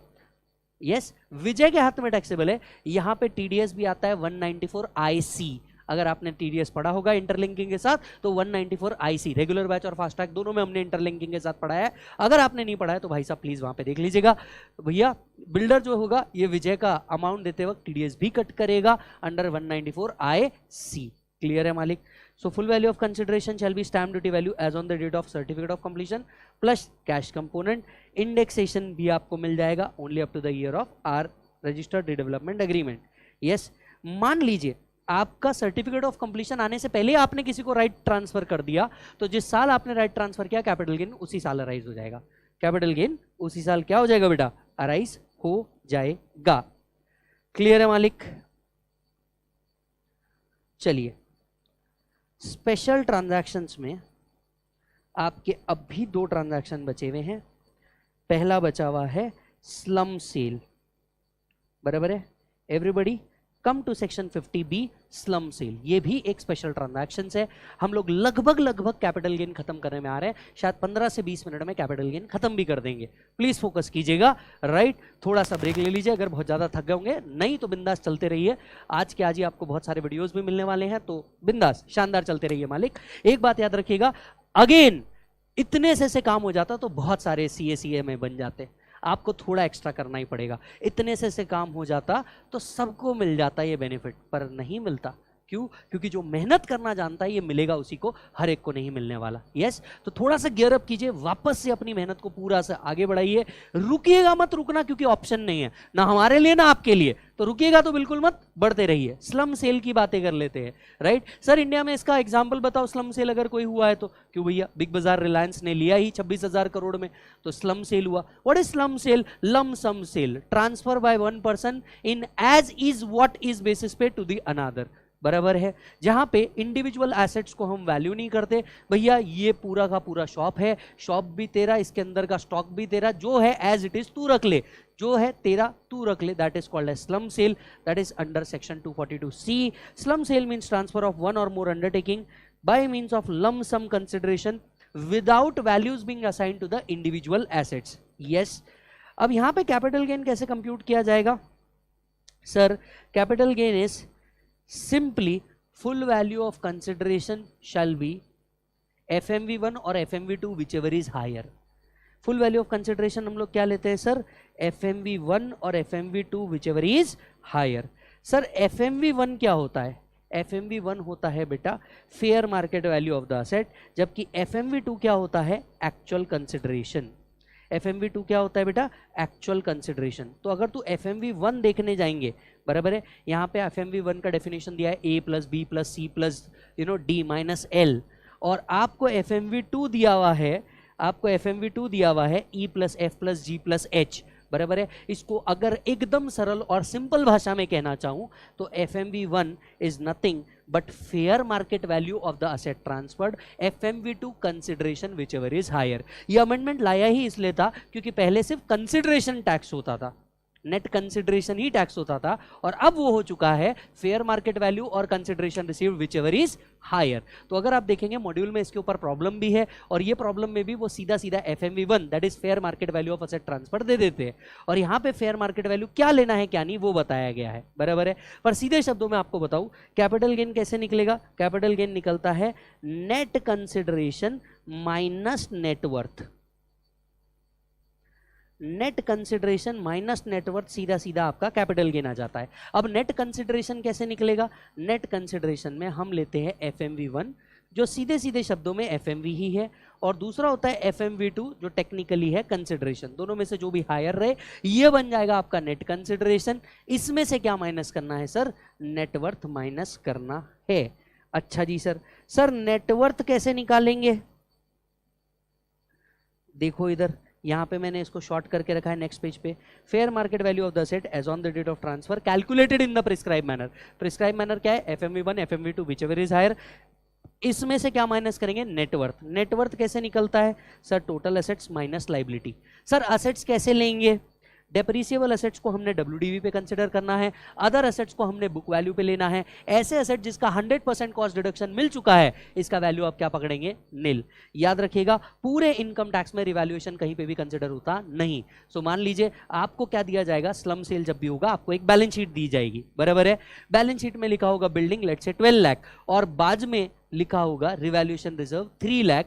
यस विजय के हाथ में टैक्सेबल है। यहां पे टीडीएस भी आता है 194 IC। अगर आपने टीडीएस पढ़ा होगा इंटरलिंकिंग के साथ तो 194 IC, रेगुलर बैच और फास्ट ट्रैक दोनों में हमने इंटरलिंकिंग के साथ पढ़ाया है। अगर आपने नहीं पढ़ा है तो भाई साहब प्लीज वहां पे देख लीजिएगा। भैया बिल्डर जो होगा ये विजय का अमाउंट देते वक्त टीडीएस भी कट करेगा अंडर 194 IC। क्लियर है मालिक? So full value of consideration shall be stamp duty value as on the date of certificate of completion plus cash component. Indexation भी आपको मिल जाएगा only up to the year of our registered redevelopment agreement. Yes, मान लीजिए आपका certificate of completion आने से पहले आपने किसी को राइट ट्रांसफर कर दिया, तो जिस साल आपने राइट ट्रांसफर किया कैपिटल गेन उसी साल अराइज हो जाएगा। कैपिटल गेन उसी साल क्या हो जाएगा बेटा, अराइज हो जाएगा। क्लियर है मालिक? चलिए स्पेशल ट्रांजैक्शंस में आपके अब भी दो ट्रांजैक्शन बचे हुए हैं। पहला बचा हुआ है स्लम सेल, बराबर है? Everybody come to section 50B slump sale. ये भी एक स्पेशल ट्रांजैक्शन है। हम लोग लगभग कैपिटल गेन खत्म करने में आ रहे हैं, शायद 15 से 20 मिनट में कैपिटल गेन खत्म भी कर देंगे। प्लीज फोकस कीजिएगा, राइट? थोड़ा सा ब्रेक ले लीजिए अगर बहुत ज्यादा थक गए होंगे, नहीं तो बिंदास चलते रहिए। आज के आज ही आपको बहुत सारे वीडियोस भी मिलने वाले हैं, तो बिंदास शानदार चलते रहिए मालिक। एक बात याद रखिएगा, अगेन इतने से काम हो जाता तो बहुत सारे CA में बन जाते, आपको थोड़ा एक्स्ट्रा करना ही पड़ेगा। इतने से काम हो जाता तो सबको मिल जाता ये बेनिफिट, पर नहीं मिलता। क्यों? क्योंकि जो मेहनत करना जानता है ये मिलेगा उसी को, हर एक को नहीं मिलने वाला। यस, तो थोड़ा सा गियर अप कीजिए, वापस से अपनी मेहनत को पूरा से आगे बढ़ाइए। रुकिएगा मत, रुकना क्योंकि ऑप्शन नहीं है ना हमारे लिए ना आपके लिए, तो रुकिएगा तो बिल्कुल मत, बढ़ते रहिए। स्लम सेल की बातें कर लेते हैं, राइट? सर इंडिया में इसका एग्जाम्पल बताओ, स्लम सेल अगर कोई हुआ है तो। क्यों भैया, बिग बाजार रिलायंस ने लिया ही 26,000 करोड़ में, तो स्लम सेल हुआ। What is slump sale? Lump sum sale, transfer by one person in as is what is basis पे टू द अनदर, बराबर है? जहां पे इंडिविजुअल एसेट्स को हम वैल्यू नहीं करते, भैया ये पूरा का पूरा शॉप है, शॉप भी तेरा, इसके अंदर का स्टॉक भी तेरा, जो है एज इट इज तू रख ले, जो है तेरा तू रख ले, that is called as slump sale, that is under section 242C। Slump sale means transfer of one और more undertaking by means of lump sum consideration without values being assigned to the individual assets. Yes, अब यहां पे capital gain कैसे compute किया जाएगा? Sir capital gain is simply full value of consideration shall be FMV1 or FMV2 whichever is higher। Full value of consideration हम लोग क्या लेते हैं सर, FMV1 और FMV2 whichever is higher. Sir FMV1 क्या होता है, FMV1 होता है बेटा fair market value of the asset, जबकि FMV2 क्या होता है, एक्चुअल कंसिडरेशन। FMV2 क्या होता है बेटा, एक्चुअल कंसिडरेशन। तो अगर तू FMV1 देखने जाएंगे, बराबर है, यहाँ पे FMV1 का डेफिनेशन दिया है A plus B plus C plus D minus L, और आपको FMV2 दिया हुआ है, आपको FMV2 दिया हुआ है E plus F plus G plus H, बराबर है। इसको अगर एकदम सरल और सिंपल भाषा में कहना चाहूं तो FMV1 is nothing but fair market value of the asset transferred, FMV2 consideration whichever is higher. ये अमेंडमेंट लाया ही इसलिए था क्योंकि पहले सिर्फ कंसिडरेशन टैक्स होता था, नेट कंसिडरेशन ही टैक्स होता था, और अब वो हो चुका है फेयर मार्केट वैल्यू और consideration received whichever is higher. तो अगर आप देखेंगे मॉड्यूल में इसके ऊपर प्रॉब्लम भी है, और ये प्रॉब्लम में भी वो सीधा सीधा FMV1 that is fair market value of asset transfer दे देते हैं, और यहाँ पे फेयर मार्केट वैल्यू क्या लेना है क्या नहीं वो बताया गया है, बराबर है। पर सीधे शब्दों में आपको बताऊं कैपिटल गेन कैसे निकलेगा, कैपिटल गेन निकलता है net consideration minus net worth, net consideration minus net worth, सीधा सीधा आपका कैपिटल गेन आ जाता है। अब नेट कंसिडरेशन कैसे निकलेगा, नेट कंसिडरेशन में हम लेते हैं FMV1 जो सीधे सीधे शब्दों में FMV ही है, और दूसरा होता है FMV2 जो टेक्निकली है कंसिडरेशन, दोनों में से जो भी हायर रहे ये बन जाएगा आपका नेट कंसिडरेशन। इसमें से क्या माइनस करना है सर, नेटवर्थ माइनस करना है। अच्छा जी सर, सर नेटवर्थ कैसे निकालेंगे, देखो इधर यहाँ पे मैंने इसको शॉर्ट करके रखा है नेक्स्ट पेज पे, fair market value of the asset as on the date of transfer calculated in the prescribe manner. Prescribe manner क्या है, FMV1 FMV2 whichever is higher. इसमें से क्या माइनस करेंगे, नेटवर्थ। नेटवर्थ कैसे निकलता है sir, total assets minus liability. Sir assets कैसे लेंगे, डेप्रिसिएबल असेट्स को हमने WDV पे कंसिडर करना है, अदर असेट्स को हमने बुक वैल्यू पे लेना है। ऐसे असेट जिसका 100% कॉस्ट डिडक्शन मिल चुका है इसका वैल्यू आप क्या पकड़ेंगे, निल। याद रखिएगा पूरे इनकम टैक्स में रिवैल्यूएशन कहीं पे भी कंसिडर होता नहीं। सो मान लीजिए आपको क्या दिया जाएगा, स्लम सेल जब भी होगा आपको एक बैलेंस शीट दी जाएगी, बराबर है। बैलेंस शीट में लिखा होगा बिल्डिंग लेट्स से 12 लाख, और बाद में लिखा होगा revaluation reserve 3 lakh,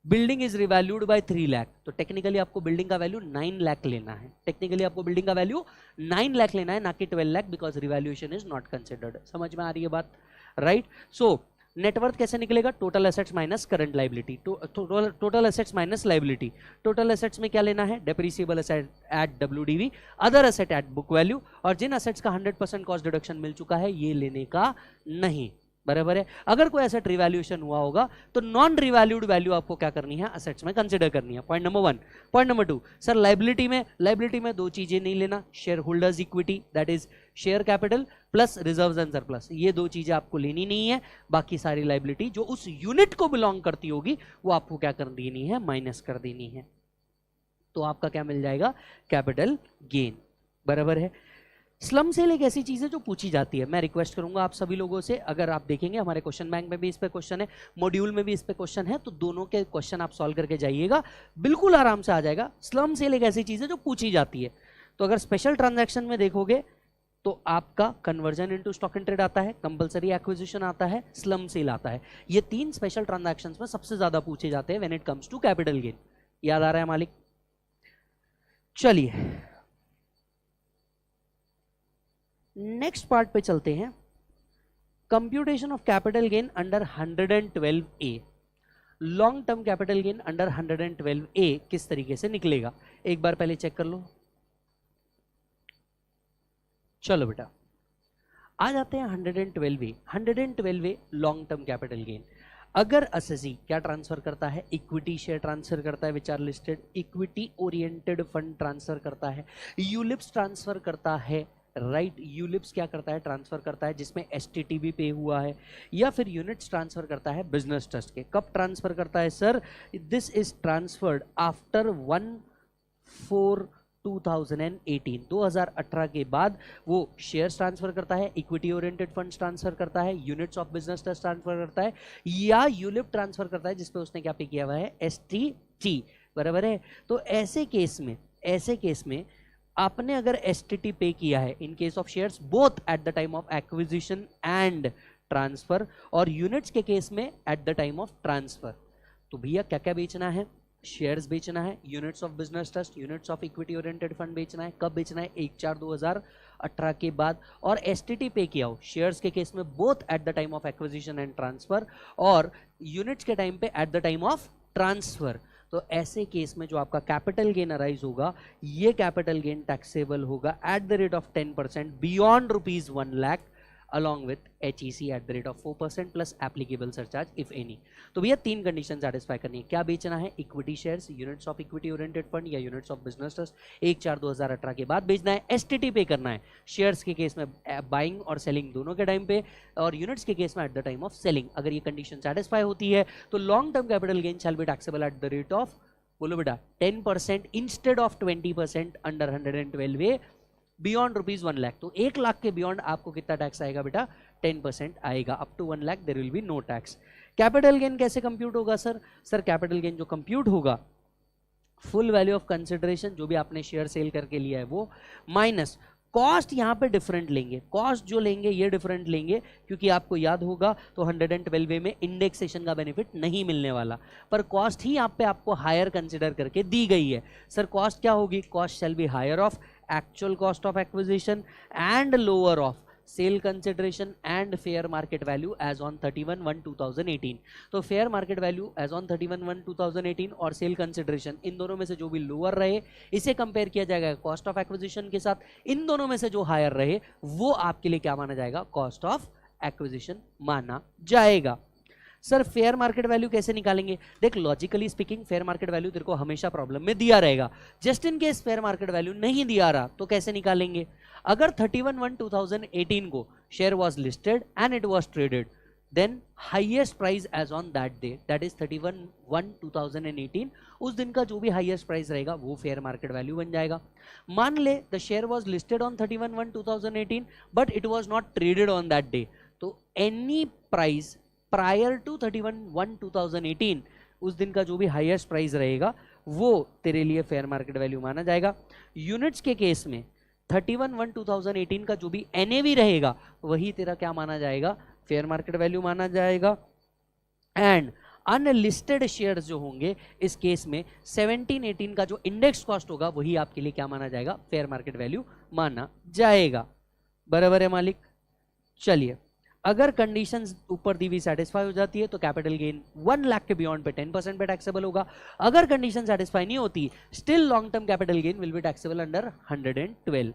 building is revalued by 3 lakh, तो टेक्निकली आपको बिल्डिंग का वैल्यू 9 लाख लेना है, टेक्निकली आपको बिल्डिंग का वैल्यू 9 लाख लेना है, ना कि 12 lakh, because revaluation is not considered. समझ में आ रही है बात, राइट। सो नेटवर्थ कैसे निकलेगा, total assets minus current liability, total assets minus liability. Total assets में क्या लेना है, depreciable asset eight WDV, other asset eight book value, और जिन एसेट्स का 100% कॉस्ट डिडक्शन मिल चुका है ये लेने का नहीं, बराबर है। अगर कोई एसेट रिवैल्यूएशन हुआ होगा तो नॉन रिवैल्यूड वैल्यू आपको क्या करनी है, एसेट्स में कंसिडर करनी है। Point number 1। Point number 2 sir liability में दो चीजें नहीं लेना, share holders equity that is share capital plus reserves and surplus, ये दो चीजें आपको लेनी नहीं है। बाकी सारी लाइबिलिटी जो उस यूनिट को बिलोंग करती होगी वो आपको क्या कर देनी है, माइनस कर देनी है। तो आपका क्या मिल जाएगा, कैपिटल गेन, बराबर है। स्लम सेल एक ऐसी चीज है जो पूछी जाती है, मैं रिक्वेस्ट करूंगा आप सभी लोगों से, अगर आप देखेंगे हमारे क्वेश्चन बैंक में भी इस पे क्वेश्चन है, मॉड्यूल में भी इस पे क्वेश्चन है, तो दोनों के क्वेश्चन आप सॉल्व करके जाइएगा, बिल्कुल आराम से आ जाएगा। स्लम सेल एक ऐसी चीज है जो पूछी जाती है। तो अगर स्पेशल ट्रांजैक्शन में देखोगे तो आपका conversion into stock in trade आता है, कंपलसरी एक्विजिशन आता है, स्लम सेल आता है। ये तीन स्पेशल ट्रांजैक्शंस में सबसे ज्यादा पूछे जाते हैं when it comes to capital gain. याद आ रहा है मालिक, चलिए नेक्स्ट पार्ट पे चलते हैं। Computation of capital gain under 112A, long term capital gain under 112A किस तरीके से निकलेगा, एक बार पहले चेक कर लो। चलो बेटा आ जाते हैं 112A। 112A long term capital gain. अगर असेसी क्या ट्रांसफर करता है, इक्विटी शेयर ट्रांसफर करता है which are listed, equity oriented fund transfer करता है, यूलिप्स ट्रांसफर करता है, राइट। यूलिप्स क्या करता है, ट्रांसफर करता है जिसमें STT भी पे हुआ है, या फिर यूनिट्स ट्रांसफर करता है बिजनेस ट्रस्ट के। कब ट्रांसफर करता है sir, this is transferred after 1/4/2018, 2018 के बाद वो शेयर्स ट्रांसफर करता है, इक्विटी ओरिएंटेड फंड्स ट्रांसफर करता है, units of business trust transfer करता है, या यूलिप ट्रांसफर करता है जिसपे उसने क्या पे किया हुआ है, STT, बराबर है। तो ऐसे केस में आपने अगर STT पे किया है इन case of shares both at the time of acquisition and transfer, और यूनिट्स के केस में at the time of transfer, तो भैया क्या क्या बेचना है, शेयर्स बेचना है, units of business trust, units of equity oriented fund बेचना है। कब बेचना है? 1/4/2018 के बाद। और एसटीटी पे किया हो शेयर्स के केस में both at the time of acquisition and transfer, और यूनिट्स के टाइम पे at the time of transfer. तो ऐसे केस में जो आपका कैपिटल गेन अराइज होगा, ये कैपिटल गेन टैक्सेबल होगा at the rate of 10% beyond ₹1 lakh along with HEC at the rate of 4% plus applicable surcharge if any। तो भैया 3 कंडीशन सेटिस्फाई करनी है। क्या बेचना है? Equity shares, units of equity oriented fund या यूनिट्स ऑफ बिजनेस ट्रस्ट 1/4/2018 के बाद बेचना है। एसटीटी पे करना है शेयर्स के केस में बाइंग और सेलिंग दोनों के टाइम पे, और यूनिट्स के केस में at the time of selling. अगर ये कंडीशन सेटिस्फाई होती है तो long term capital gain shall be taxable at the rate of, बोलो बेटा, 10% instead of 20% under 112A beyond ₹1 lakh. तो 1 लाख के बियॉन्ड आपको कितना टैक्स आएगा बेटा? 10% आएगा। Up to 1 lakh there will be no tax. Capital gain कैसे कंप्यूट होगा सर? सर कैपिटल गेन जो कंप्यूट होगा, फुल वैल्यू ऑफ कंसिडरेशन जो भी आपने शेयर सेल करके लिया है वो, माइनस कॉस्ट। यहाँ पे डिफरेंट लेंगे, कॉस्ट जो लेंगे ये डिफरेंट लेंगे, क्योंकि आपको याद होगा तो 112A में इंडेक्सेशन का बेनिफिट नहीं मिलने वाला, पर कॉस्ट ही यहाँ पे आपको हायर कंसिडर करके दी गई है। सर कॉस्ट क्या होगी? Cost shall be higher of actual cost of acquisition and lower of sale consideration and fair market value as on 31/1/2018। तो fair market value as on 31/1/2018 और sale consideration इन दोनों में से जो भी लोअर रहे इसे कंपेयर किया जाएगा cost of acquisition के साथ। इन दोनों में से जो हायर रहे वो आपके लिए क्या माना जाएगा? cost of acquisition माना जाएगा। सर फेयर मार्केट वैल्यू कैसे निकालेंगे? देख logically speaking fair market value तेरे को हमेशा प्रॉब्लम में दिया रहेगा। Just in case fair market value नहीं दिया रहा तो कैसे निकालेंगे? अगर 31/1/2018 को share was listed and it was traded, then highest price as on that day, that is 31/1/2018, उस दिन का जो भी हाईएस्ट प्राइस रहेगा वो फेयर मार्केट वैल्यू बन जाएगा। मान ले the share was listed on 31/1/2018 but it was not traded on that day, तो एनी प्राइस प्रायर टू 31/1/2018 उस दिन का जो भी हाईएस्ट प्राइस रहेगा वो तेरे लिए फेयर मार्केट वैल्यू माना जाएगा। यूनिट्स के केस में 31/1/2018 का जो भी NAV रहेगा वही तेरा क्या माना जाएगा? फेयर मार्केट वैल्यू माना जाएगा। एंड अनलिस्टेड शेयर्स जो होंगे इस केस में 17/18 का जो इंडेक्स कॉस्ट होगा वही आपके लिए क्या माना जाएगा? फेयर मार्केट वैल्यू माना जाएगा। बराबर है मालिक? चलिए, अगर कंडीशंस ऊपर दी हुई सेटिस्फाई हो जाती है तो कैपिटल गेन 1 लाख के बियॉन्ड पे 10% पे टैक्सेबल होगा। अगर कंडीशन सेटिस्फाई नहीं होती, still long term capital gain will be taxable under 112।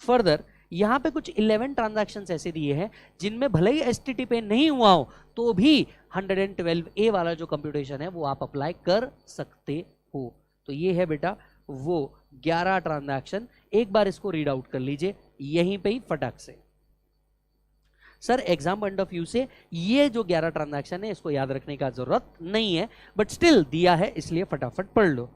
Further यहाँ पे कुछ 11 ट्रांजैक्शंस ऐसे दिए हैं जिनमें भले ही एसटीटी पे नहीं हुआ हो तो भी 112A वाला जो कंप्यूटेशन है वो आप अप्लाई कर सकते हो। तो ये है बेटा वो 11 ट्रांजैक्शन। एक बार इसको रीड आउट कर लीजिए यहीं पे ही फटाक से। Sir exam point of view से ये जो 11 ट्रांजैक्शन है इसको याद रखने का जरूरत नहीं है, बट स्टिल दिया है इसलिए फटाफट पढ़ लो।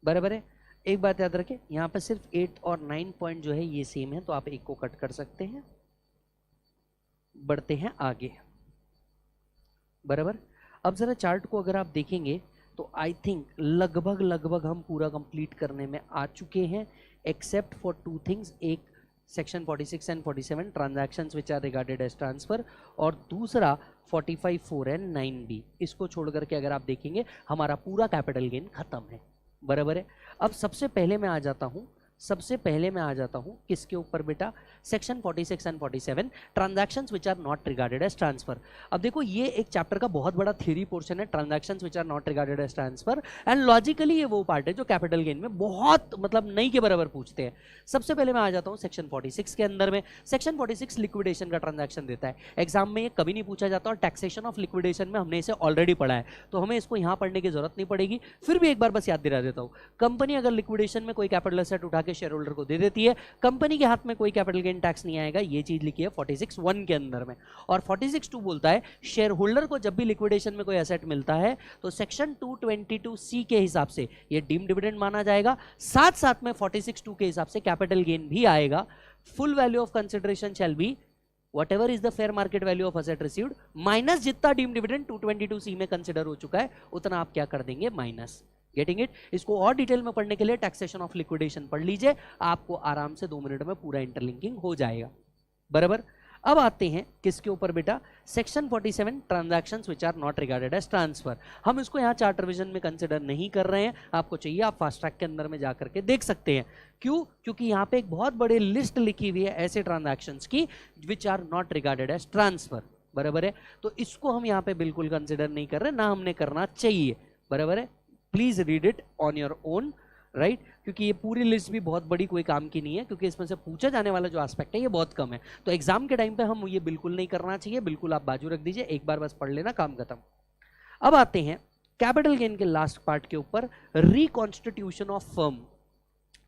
बराबर है। एक बात याद रखें, यहाँ पर सिर्फ 8 और 9 पॉइंट जो है ये सेम है, तो आप एक को कट कर सकते हैं। बढ़ते हैं आगे। बराबर। अब जरा चार्ट को अगर आप देखेंगे तो आई थिंक लगभग हम पूरा कंप्लीट करने में आ चुके हैं, एक्सेप्ट फॉर 2 थिंग्स। एक section 46 and 47 transactions which are regarded as transfer, और दूसरा 45, 4 एंड 9B। इसको छोड़ करके अगर आप देखेंगे हमारा पूरा कैपिटल गेन खत्म है। बराबर है। अब सबसे पहले मैं आ जाता हूं किसके ऊपर बेटा? Section 46 and 47 transactions which are not regarded as transfer. अब देखो ये एक चैप्टर का बहुत बड़ा थ्योरी पोर्शन है, transactions which are not regarded as transfer, and logically ये वो पार्ट है जो कैपिटल गेन में बहुत मतलब नहीं के बराबर पूछते हैं। सबसे पहले मैं आ जाता हूं सेक्शन 46 के अंदर में। सेक्शन 46 लिक्विडेशन का ट्रांजैक्शन देता है। एग्जाम में ये कभी नहीं पूछा जाता और टैक्सेशन ऑफ लिक्विडेशन में हमने इसे ऑलरेडी पढ़ा है, तो हमें इसको यहां पढ़ने की जरूरत नहीं पड़ेगी। फिर भी एक बार बस याद दिला देता हूं, कंपनी अगर लिक्विडेशन में कोई कैपिटल एसेट उठा के शेयर होल्डर को दे देती है, कंपनी के हाथ में कोई कैपिटल गेन टैक्स नहीं आएगा। ये चीज लिखी है 46(1) के अंदर में। और 46(2) बोलता है शेयर होल्डर को जब भी लिक्विडेशन में कोई एसेट मिलता है तो सेक्शन 222C के हिसाब से ये डीम्ड डिविडेंड माना जाएगा, साथ साथ में 46(2) के हिसाब से कैपिटल गेन भी आएगा। Full value of consideration shall be whatever is the fair market value of asset received minus जितना डीम डिविडेंड 222C में कंसिडर हो चुका है उतना आप क्या कर देंगे, माइनस। Getting it? इसको और डिटेल में पढ़ने के लिए टैक्सेशन ऑफ लिक्विडेशन पढ़ लीजिए, आपको आराम से 2 मिनट में पूरा इंटरलिंकिंग हो जाएगा। बराबर। अब आते हैं किसके ऊपर बेटा, section 47 transactions which are not regarded as transfer. हम इसको यहाँ चार्टर विजन में कंसिडर नहीं कर रहे हैं, आपको चाहिए आप फास्ट ट्रैक के अंदर में जाकर के देख सकते हैं। क्यों? क्योंकि यहाँ पे एक बहुत बड़ी लिस्ट लिखी हुई है ऐसे ट्रांजैक्शंस की which are not regarded as transfer. बराबर है, तो इसको हम यहाँ पे बिल्कुल कंसिडर नहीं कर रहे, ना हमने करना चाहिए। बराबर है, please read it on your own, right? क्योंकि ये पूरी लिस्ट भी बहुत बड़ी कोई काम की नहीं है, क्योंकि इसमें से पूछा जाने वाला जो एस्पेक्ट है ये बहुत कम है, तो एग्जाम के टाइम पे हम ये बिल्कुल नहीं करना चाहिए, बिल्कुल आप बाजू रख दीजिए, एक बार बस पढ़ लेना, काम खत्म। अब आते हैं कैपिटल गेन के लास्ट पार्ट के ऊपर, reconstitution of firm.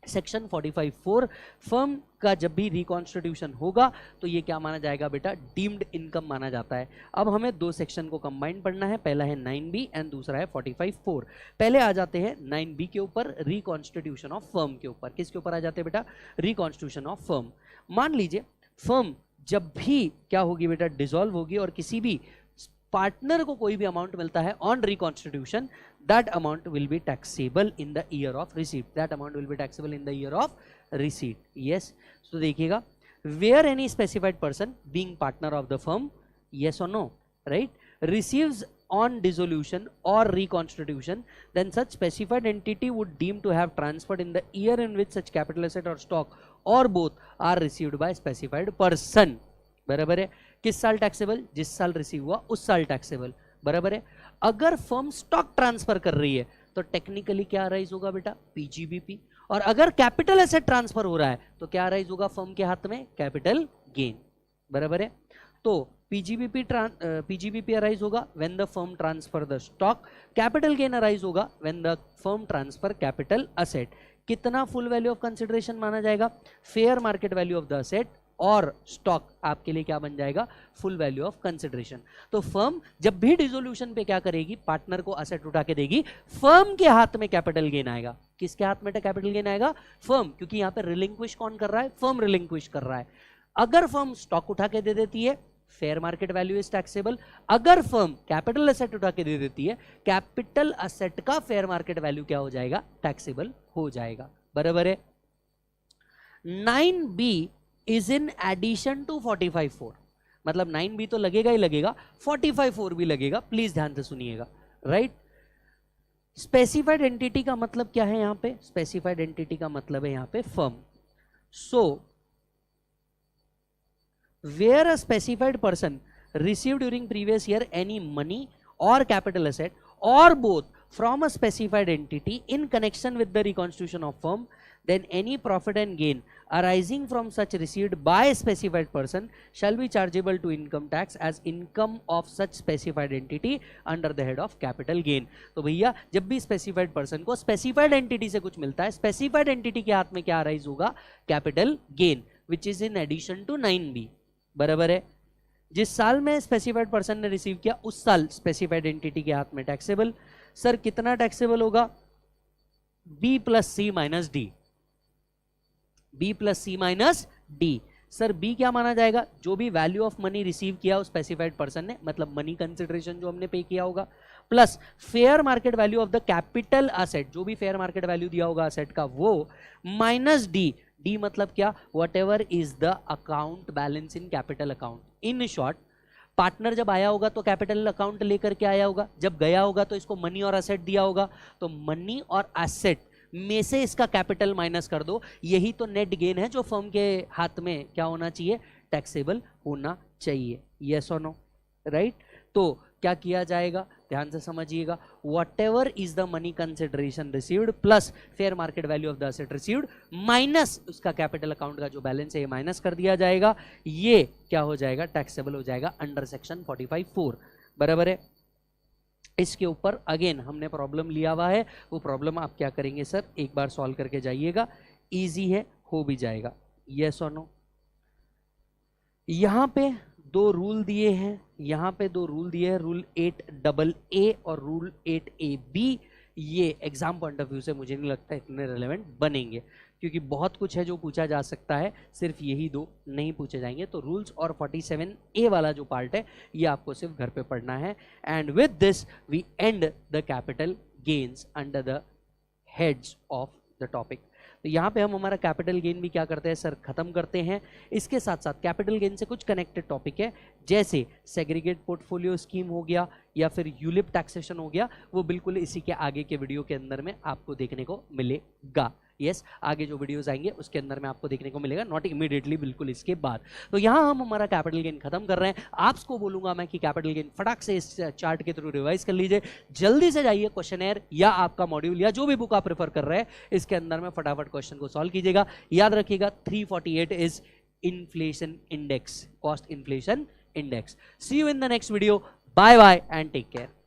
Section 45(4) firm का जब भी रिकॉन्स्टिट्यूशन होगा तो ये क्या माना जाएगा बेटा, डीम्ड इनकम माना जाता है। अब हमें 2 सेक्शन को कंबाइन पढ़ना है, पहला है 9B एंड दूसरा है 45(4). पहले आ जाते हैं 9B के ऊपर, रिकॉन्स्टिट्यूशन ऑफ फर्म के ऊपर। किसके ऊपर आ जाते हैं बेटा, रिकॉन्स्टिट्यूशन ऑफ फर्म। मान लीजिए फर्म जब भी क्या होगी बेटा, डिसॉल्व होगी और किसी भी पार्टनर को कोई भी अमाउंट मिलता है on reconstitution, that amount will be taxable in the year of receipt. That amount will be taxable in the year of receipt. Yes, तो देखिएगा, where any specified person being partner of the firm, yes or no, right, receives on dissolution or reconstitution, then such specified entity would deem to have transferred in the year in which such capital asset or stock or both are received by specified person। बराबर है, किस साल taxable, जिस साल receive हुआ उस साल taxable. बराबर है, अगर फर्म स्टॉक ट्रांसफर कर रही है तो टेक्निकली क्या राइज होगा बेटा, पीजीबीपी। और अगर कैपिटल एसेट ट्रांसफर हो रहा है तो क्या राइज होगा फर्म के हाथ में, कैपिटल गेन। बराबर है, तो पीजीबीपी अराइज होगा when the firm transfer the stock, capital gain arise होगा when the firm transfer capital asset. कितना फुल वैल्यू ऑफ कंसिडरेशन माना जाएगा, fair market value of the asset और स्टॉक आपके लिए क्या बन जाएगा, फुल वैल्यू ऑफ कंसिडरेशन। तो फर्म जब भी डिसोल्यूशन पे क्या करेगी, पार्टनर को असेट उठा के देगी, फर्म के हाथ में कैपिटल गेन आएगा। किसके हाथ में कैपिटल गेन आएगा, फर्म, क्योंकि यहां पे रिलिंक्विश कौन कर रहा है, फर्म रिलिंक्विश कर रहा है। अगर फर्म स्टॉक उठा के दे देती है, fair market value is taxable. अगर फर्म कैपिटल असेट उठा के दे देती है, कैपिटल असेट का फेयर मार्केट वैल्यू क्या हो जाएगा, टैक्सेबल हो जाएगा। बराबर है। 9B is in addition to 45(4), मतलब 9B तो लगेगा ही लगेगा, 45(4) भी लगेगा, प्लीज ध्यान से सुनिएगा, राइट। स्पेसिफाइड एंटिटी का मतलब क्या है, यहां पे स्पेसिफाइड एंटिटी का मतलब है यहां पे firm. So where a specified person received during previous year any money or capital asset or both from a specified entity in connection with the reconstitution of firm, then any profit and gain arising from such received by a specified person shall be chargeable to income tax as income of such specified entity under the head of capital gain। तो भैया जब भी specified person को specified entity से कुछ मिलता है, specified entity के हाथ में क्या arise होगा, capital gain, which is in addition to 9B। बराबर है, जिस साल में स्पेसिफाइड पर्सन ने रिसीव किया उस साल स्पेसिफाइड एंटिटी के हाथ में टैक्सेबल। सर कितना टैक्सेबल होगा, B प्लस सी माइनस डी, B प्लस सी माइनस डी। सर B क्या माना जाएगा, जो भी वैल्यू ऑफ मनी रिसीव किया उस स्पेसिफाइड पर्सन ने, मतलब मनी कंसिडरेशन जो हमने पे किया होगा, plus fair market value of the capital asset, जो भी फेयर मार्केट वैल्यू दिया होगा असेट का वो, माइनस डी। डी मतलब क्या, what ever is the account balance in capital account. In short, partner जब आया होगा तो कैपिटल अकाउंट लेकर के आया होगा, जब गया होगा तो इसको मनी और एसेट दिया होगा, तो मनी और एसेट में से इसका कैपिटल माइनस कर दो, यही तो नेट गेन है जो फर्म के हाथ में क्या होना चाहिए, टैक्सेबल होना चाहिए। यस और नो, राइट। तो क्या किया जाएगा, ध्यान से समझिएगा, what ever is the money consideration received plus fair market value of the asset received minus उसका कैपिटल अकाउंट का जो बैलेंस है ये माइनस कर दिया जाएगा, ये क्या हो जाएगा, टैक्सेबल हो जाएगा अंडर सेक्शन 45(4). बराबर है। इसके ऊपर अगेन हमने प्रॉब्लम लिया हुआ है, वो प्रॉब्लम आप क्या करेंगे सर, एक बार सॉल्व करके जाइएगा, इजी है, हो भी जाएगा। यस और नो? यहां पे दो रूल दिए हैं, यहां पे दो रूल दिए हैं, रूल 8AA और रूल 8AB। ये एग्जाम पॉइंट ऑफ व्यू से मुझे नहीं लगता इतने रिलेवेंट बनेंगे, क्योंकि बहुत कुछ है जो पूछा जा सकता है, सिर्फ यही दो नहीं पूछे जाएंगे। तो रूल्स और 47A वाला जो पार्ट है ये आपको सिर्फ घर पे पढ़ना है। And with this we end the capital gains under the heads of the topic. तो यहाँ पे हम हमारा कैपिटल गेन भी क्या करते हैं सर, खत्म करते हैं। इसके साथ साथ कैपिटल गेन से कुछ कनेक्टेड टॉपिक है, जैसे सेग्रीगेट पोर्टफोलियो स्कीम हो गया या फिर यूलिप टैक्सेशन हो गया, वो बिल्कुल इसी के आगे के वीडियो के अंदर में आपको देखने को मिलेगा। यस, आगे जो वीडियोस आएंगे उसके अंदर में आपको देखने को मिलेगा, नॉट इमीडिएटली, बिल्कुल इसके बाद। तो यहाँ हम हमारा कैपिटल गेन खत्म कर रहे हैं। आपको बोलूंगा मैं कि कैपिटल गेन फटाक से इस चार्ट के थ्रू रिवाइज कर लीजिए, जल्दी से जाइए क्वेश्चनर या आपका मॉड्यूल या जो भी बुक आप प्रेफर कर रहे हैं इसके अंदर में फटाफट क्वेश्चन को सॉल्व कीजिएगा। याद रखिएगा 348 is inflation index, cost inflation index. See you in the next video, bye bye and take care.